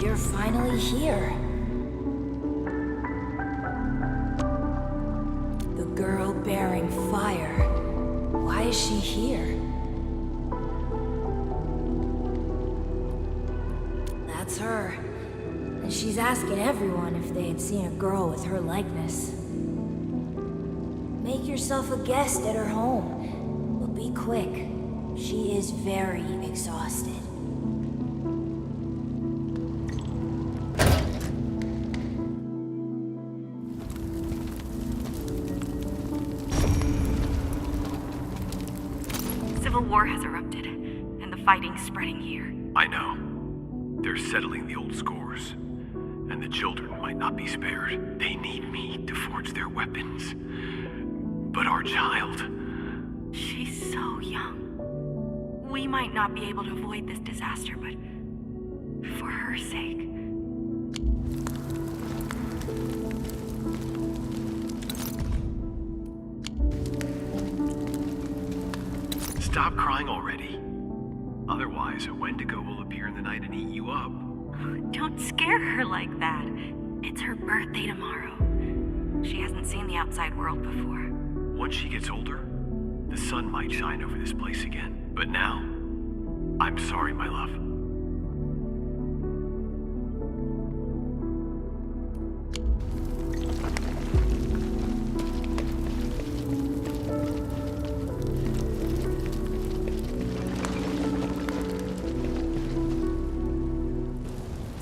You're finally here. The girl bearing fire. Why is she here? That's her. And she's asking everyone if they had seen a girl with her likeness. Make yourself a guest at her home. But be quick. She is very exhausted. war has erupted, and the fighting's spreading here. I know. They're settling the old scores. And the children might not be spared. They need me to forge their weapons. But our child... She's so young. We might not be able to avoid this disaster, but for her sake... Stop crying already. Otherwise, a Wendigo will appear in the night and eat you up. Don't scare her like that. It's her birthday tomorrow. She hasn't seen the outside world before. Once she gets older, the sun might shine over this place again. But now, I'm sorry, my love.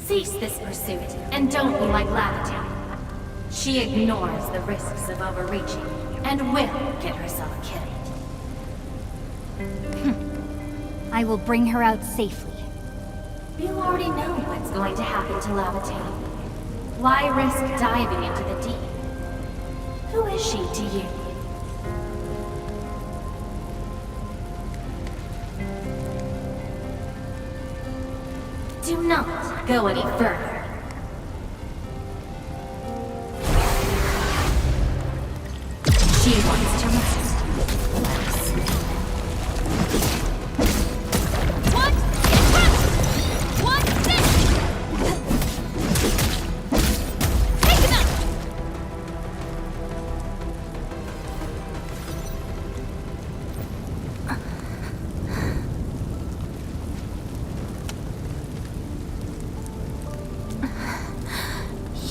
Cease this pursuit, and don't be like Lavity. She ignores the risks of overreaching, and will get herself killed. I will bring her out safely. You already know what's going to happen to Lavity. Why risk diving into the deep? Who is she to you? Do not go any further. She wants to rest.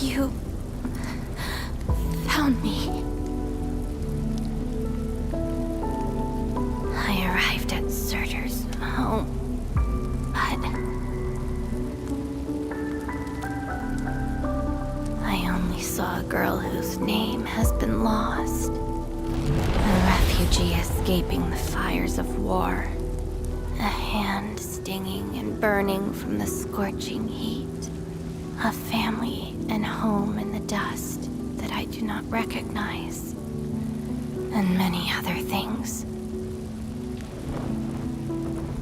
You found me. I arrived at Surtur's home, but I only saw a girl whose name has been lost. A refugee escaping the fires of war. A hand stinging and burning from the scorching heat. A family and home in the dust that I do not recognize. And many other things.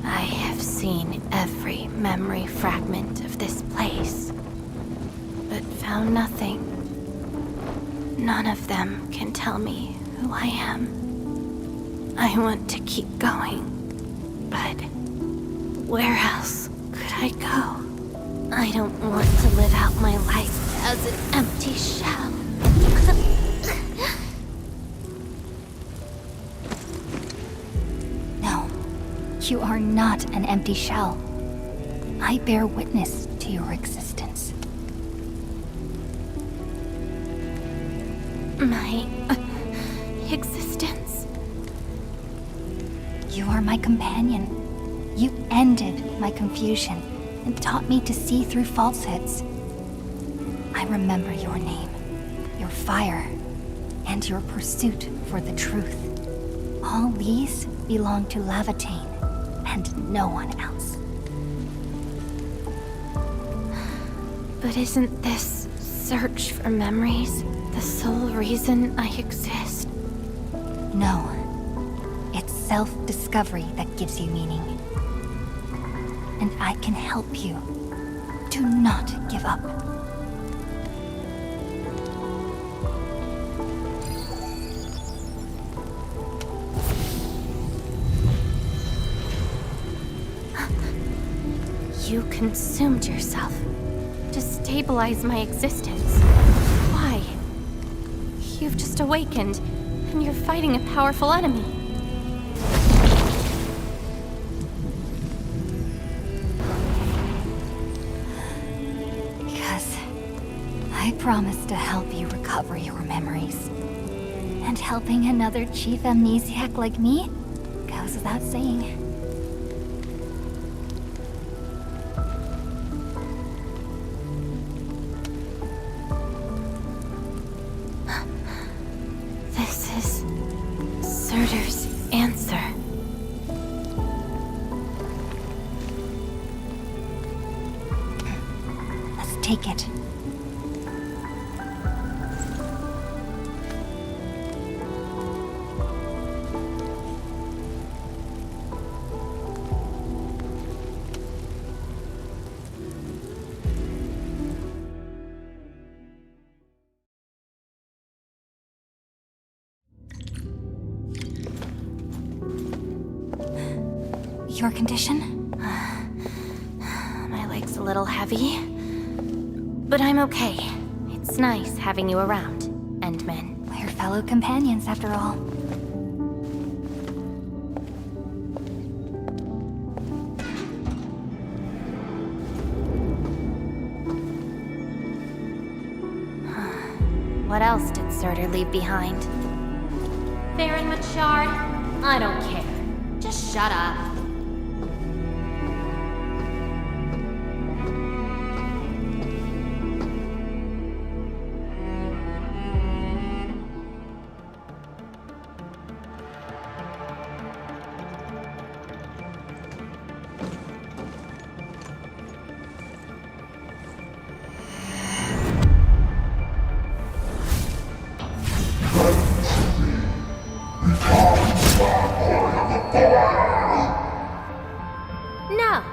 I have seen every memory fragment of this place, but found nothing. None of them can tell me who I am. I want to keep going, but where else could I go? I don't want to live out my life as an empty shell. No, you are not an empty shell. I bear witness to your existence. My existence? You are my companion. You ended my confusion and taught me to see through falsehoods. I remember your name, your fire, and your pursuit for the truth. All these belong to Lavitane and no one else. But isn't this search for memories the sole reason I exist? No. It's self-discovery that gives you meaning. And I can help you. Do not give up. You consumed yourself to stabilize my existence. Why? You've just awakened, and you're fighting a powerful enemy. I promised to help you recover your memories. And helping another chief amnesiac like me goes without saying. This is Surtur's answer. take it. Your condition? My leg's a little heavy, but I'm okay. It's nice having you around, Endman. We're fellow companions, after all. What else did Surtur leave behind? Baron Machard, I don't care. Just shut up. No!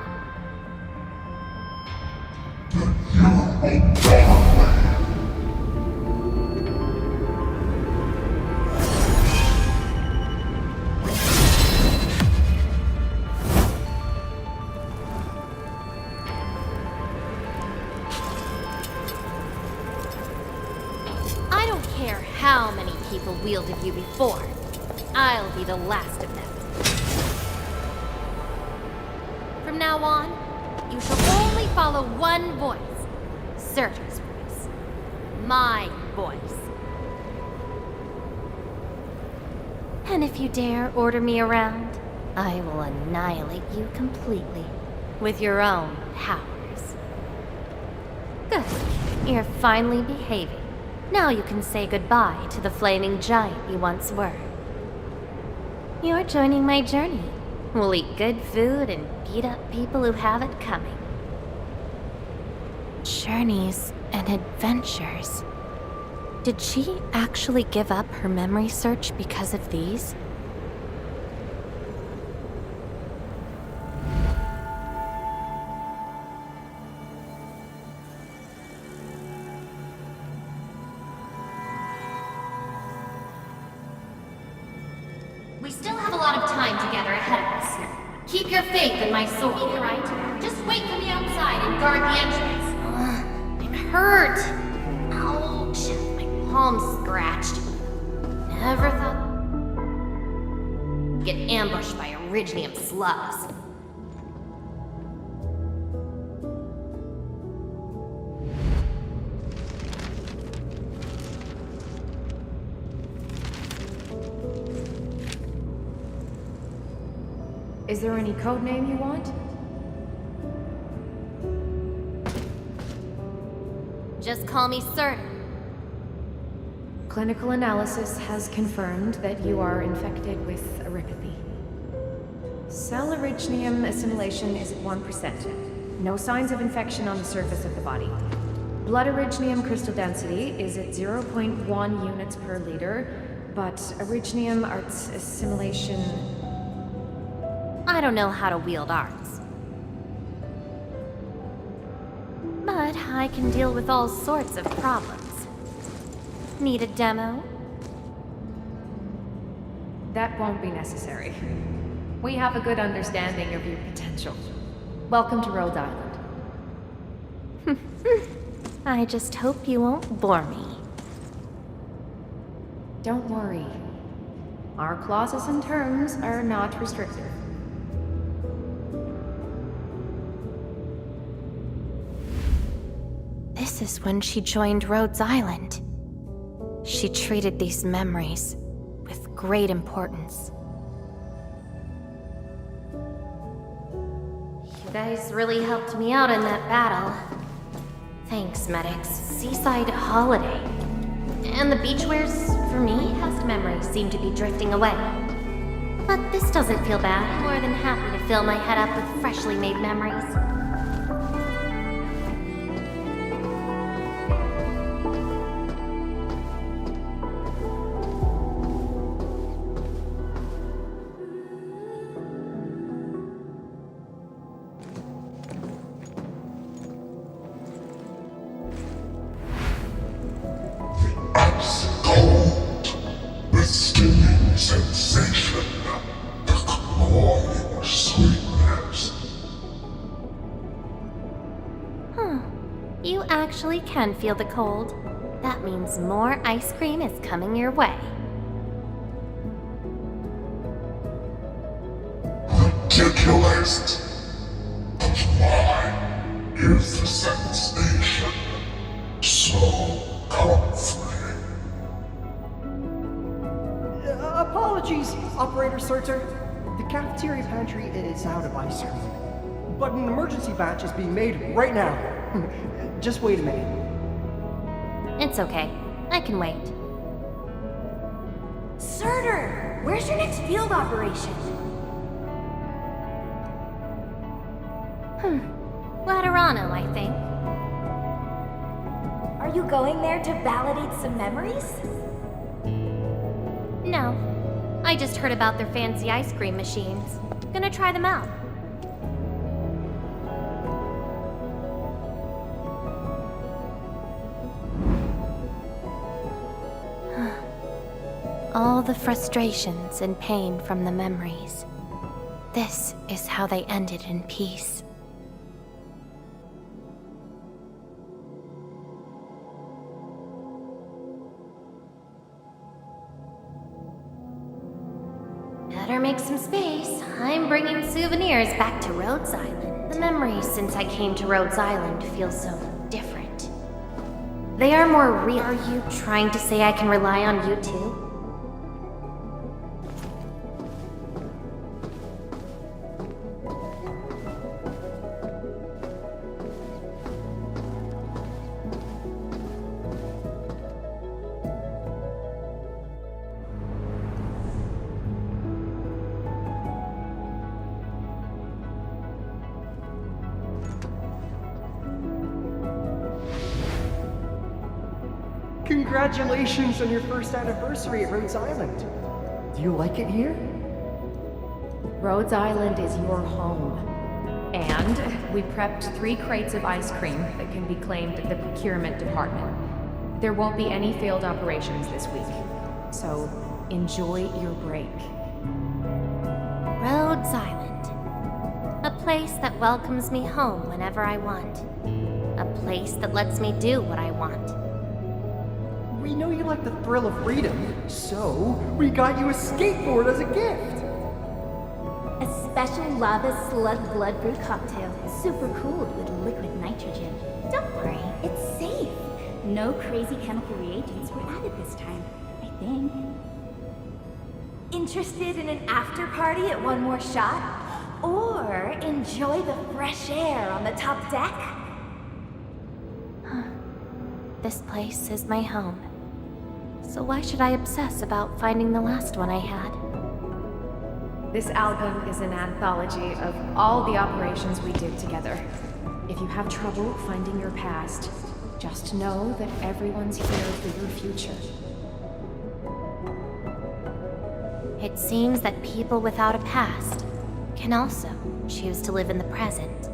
I don't care how many people wielded you before. I'll be the last of them. From now on, you shall only follow one voice. Surtur's voice. My voice. And if you dare order me around, I will annihilate you completely. With your own powers. Good. You're finally behaving. Now you can say goodbye to the flaming giant you once were. You're joining my journey. We'll eat good food and beat up people who have it coming. Journeys and adventures. Did she actually give up her memory search because of these? We still have a lot of time together ahead of us. Keep your faith in my sword, alright? Just wait for me outside and guard the entrance. It hurt! Ouch! My palm's scratched. Never thought... Get ambushed by Originium slugs. Is there any code name you want? Just call me Surtur. Clinical analysis has confirmed that you are infected with erypathy. Cell originium assimilation is at 1%. No signs of infection on the surface of the body. Blood originium crystal density is at 0.1 units per liter, but originium arts assimilation... I don't know how to wield arts. But I can deal with all sorts of problems. Need a demo? That won't be necessary. We have a good understanding of your potential. Welcome to Rhode Island. I just hope you won't bore me. Don't worry. Our clauses and terms are not restrictive. This is when she joined Rhodes Island. She treated these memories with great importance. You guys really helped me out in that battle. Thanks, medics. Seaside holiday. And the beachwares, for me, past memories seem to be drifting away. But this doesn't feel bad. I'm more than happy to fill my head up with freshly made memories. Ice cold. The stinging sensation. The cloying sweetness. You actually can feel the cold. That means more ice cream is coming your way. Ridiculous. But why is the sensation so comforting? Apologies, Operator Surtur. The cafeteria pantry is out of ice cream. But an emergency batch is being made right now. Just wait a minute. It's okay. I can wait. Surtur! Where's your next field operation? Laterano, I think. Are you going there to validate some memories? No. I just heard about their fancy ice cream machines. Gonna try them out. All the frustrations and pain from the memories. This is how they ended in peace. Better make some space. I'm bringing souvenirs back to Rhodes Island. The memories since I came to Rhodes Island feel so different. They are more real. Are you trying to say I can rely on you too? Congratulations on your first anniversary at Rhodes Island. Do you like it here? Rhodes Island is your home. And we prepped 3 crates of ice cream that can be claimed at the procurement department. There won't be any failed operations this week, so enjoy your break. Rhodes Island. A place that welcomes me home whenever I want. A place that lets me do what I want. We know you like the thrill of freedom, so we got you a skateboard as a gift. A special lava slug blood brew cocktail, super cooled with liquid nitrogen. Don't worry, it's safe. No crazy chemical reagents were added this time, I think. Interested in an after party at One More Shot? Or enjoy the fresh air on the top deck? This place is my home. So why should I obsess about finding the last one I had? This album is an anthology of all the operations we did together. If you have trouble finding your past, just know that everyone's here for your future. It seems that people without a past can also choose to live in the present.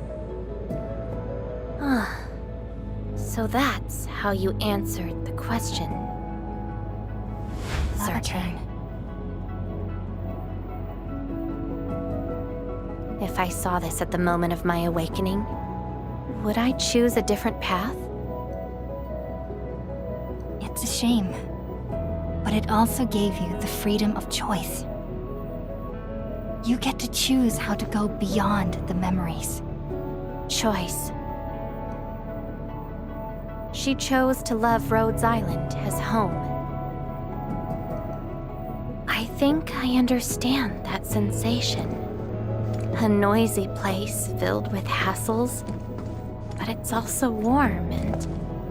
So that's how you answered the question. Certain. If I saw this at the moment of my awakening, would I choose a different path? It's a shame, but it also gave you the freedom of choice. You get to choose how to go beyond the memories. Choice. She chose to love Rhodes Island as home. I think I understand that sensation. A noisy place filled with hassles, but it's also warm and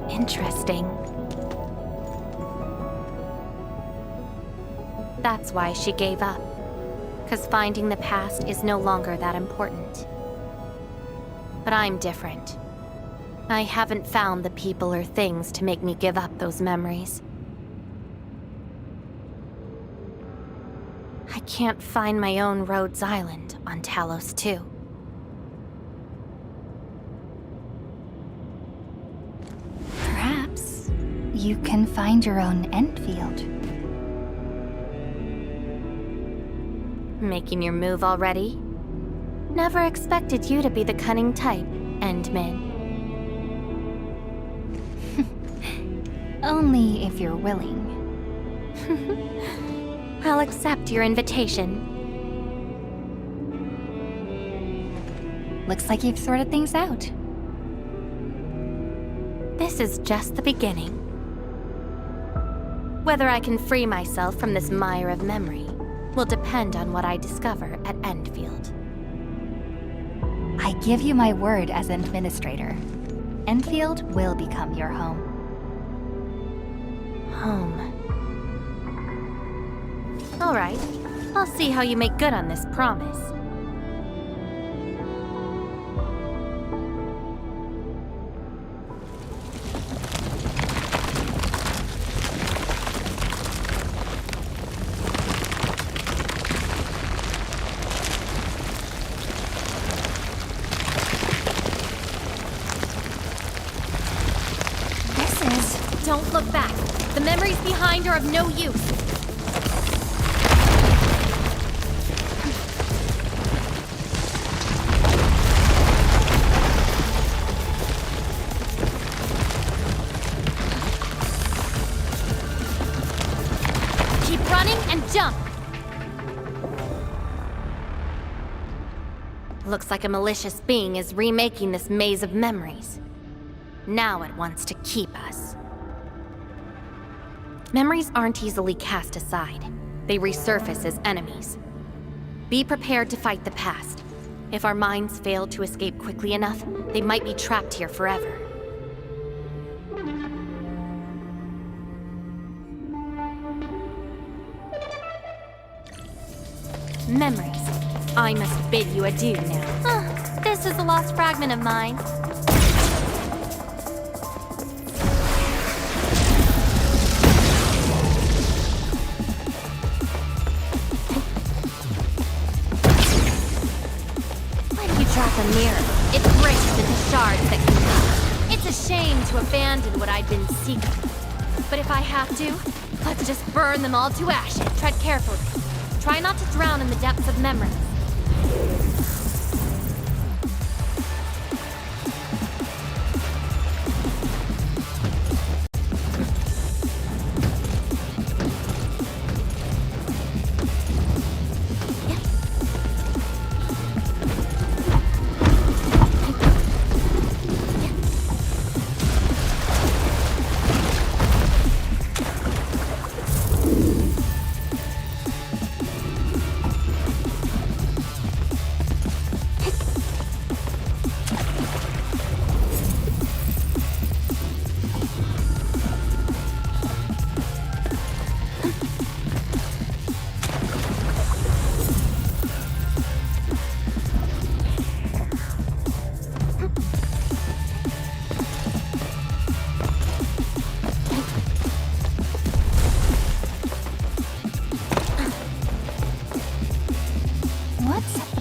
interesting. That's why she gave up, 'cause finding the past is no longer that important. But I'm different. I haven't found the people or things to make me give up those memories. I can't find my own Rhodes Island on Talos 2. you can find your own Endfield. Making your move already? Never expected you to be the cunning type, Endmin. Only if you're willing. I'll accept your invitation. Looks like you've sorted things out. This is just the beginning. Whether I can free myself from this mire of memory will depend on what I discover at Endfield. I give you my word as administrator. Endfield will become your home. Home. All right. I'll see how you make good on this promise. Don't look back. The memories behind are of no use. Keep running and jump. Looks like a malicious being is remaking this maze of memories. Now it wants to keep us. Memories aren't easily cast aside. They resurface as enemies. Be prepared to fight the past. If our minds fail to escape quickly enough, they might be trapped here forever. Memories. I must bid you adieu now. This is a lost fragment of mine. Drop a mirror. It breaks into shards that can... It's a shame to abandon what I'd been seeking. But if I have to, let's just burn them all to ashes. Tread carefully. Try not to drown in the depths of memories.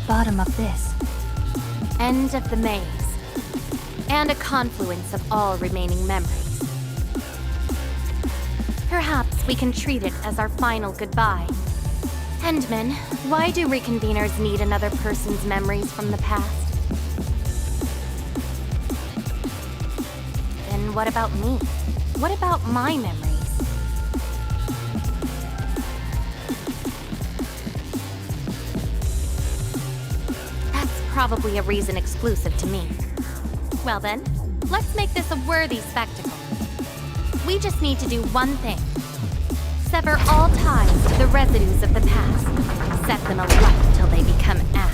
Bottom of this. End of the maze. And a confluence of all remaining memories. Perhaps we can treat it as our final goodbye. Endman, why do reconveners need another person's memories from the past? Then what about me? What about my memories? Probably a reason exclusive to me. Well then, let's make this a worthy spectacle. We just need to do one thing. Sever all ties to the residues of the past. Set them alight till they become ash.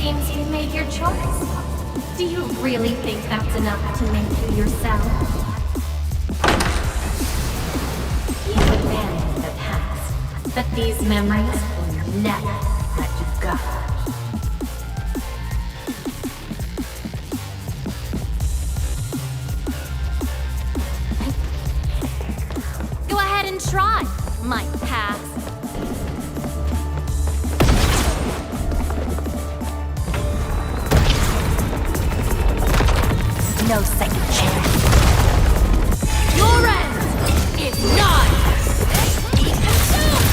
seems you made your choice. Do you really think that's enough to make you yourself? You've abandoned the past, but these memories will never let you go. Go ahead and try, my past. No second chance. Your end is nigh! Be consumed!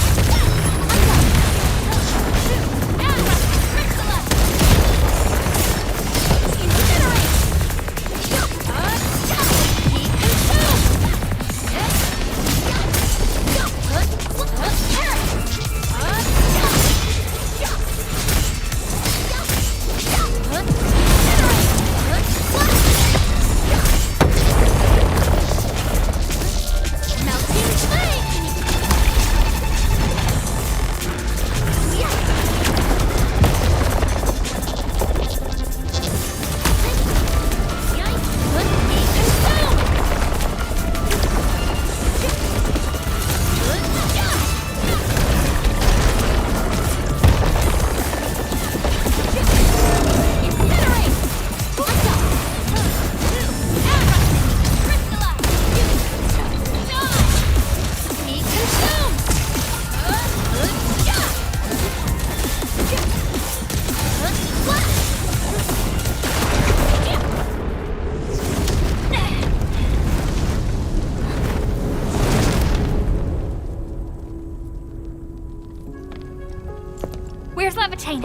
Where's Levitain?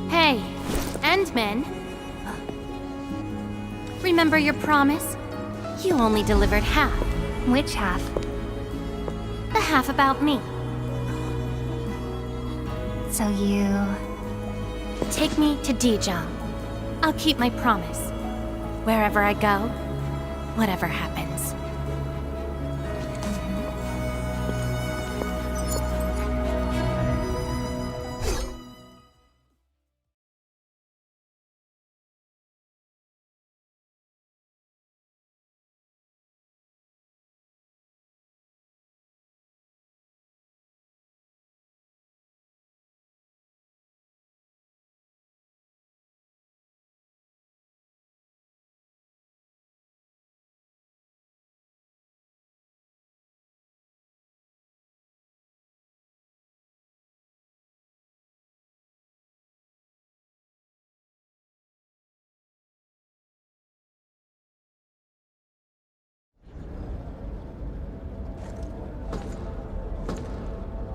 Hey, Endman. Remember your promise? You only delivered half. Which half? The half about me. So you... Take me to Dijong. I'll keep my promise. Wherever I go, whatever happens.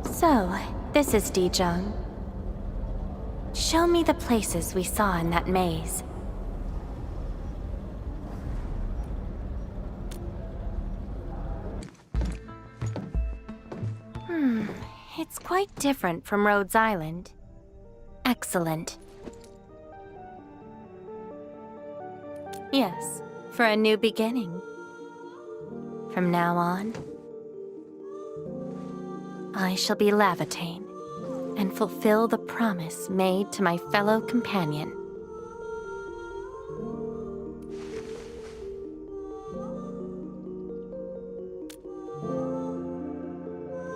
So, this is Dijong. Show me the places we saw in that maze. It's quite different from Rhodes Island. Excellent. Yes, for a new beginning. From now on, I shall be Levitain and fulfill the promise made to my fellow companion.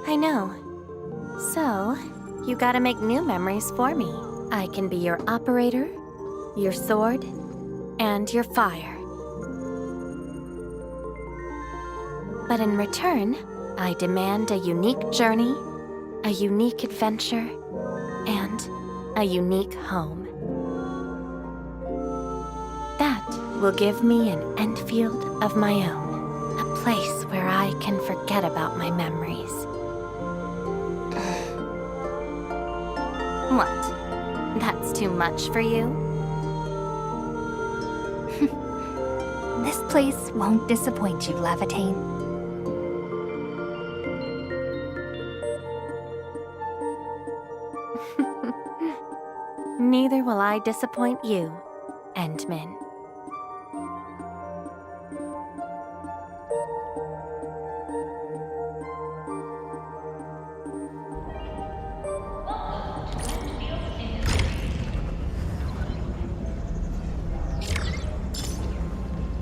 I know. So, you gotta make new memories for me. I can be your operator, your sword, and your fire. But in return, I demand a unique journey, a unique adventure, and a unique home. That will give me an Endfield of my own, a place where I can forget about my memories. What? That's too much for you? This place won't disappoint you, Levitain. Neither will I disappoint you. Endman.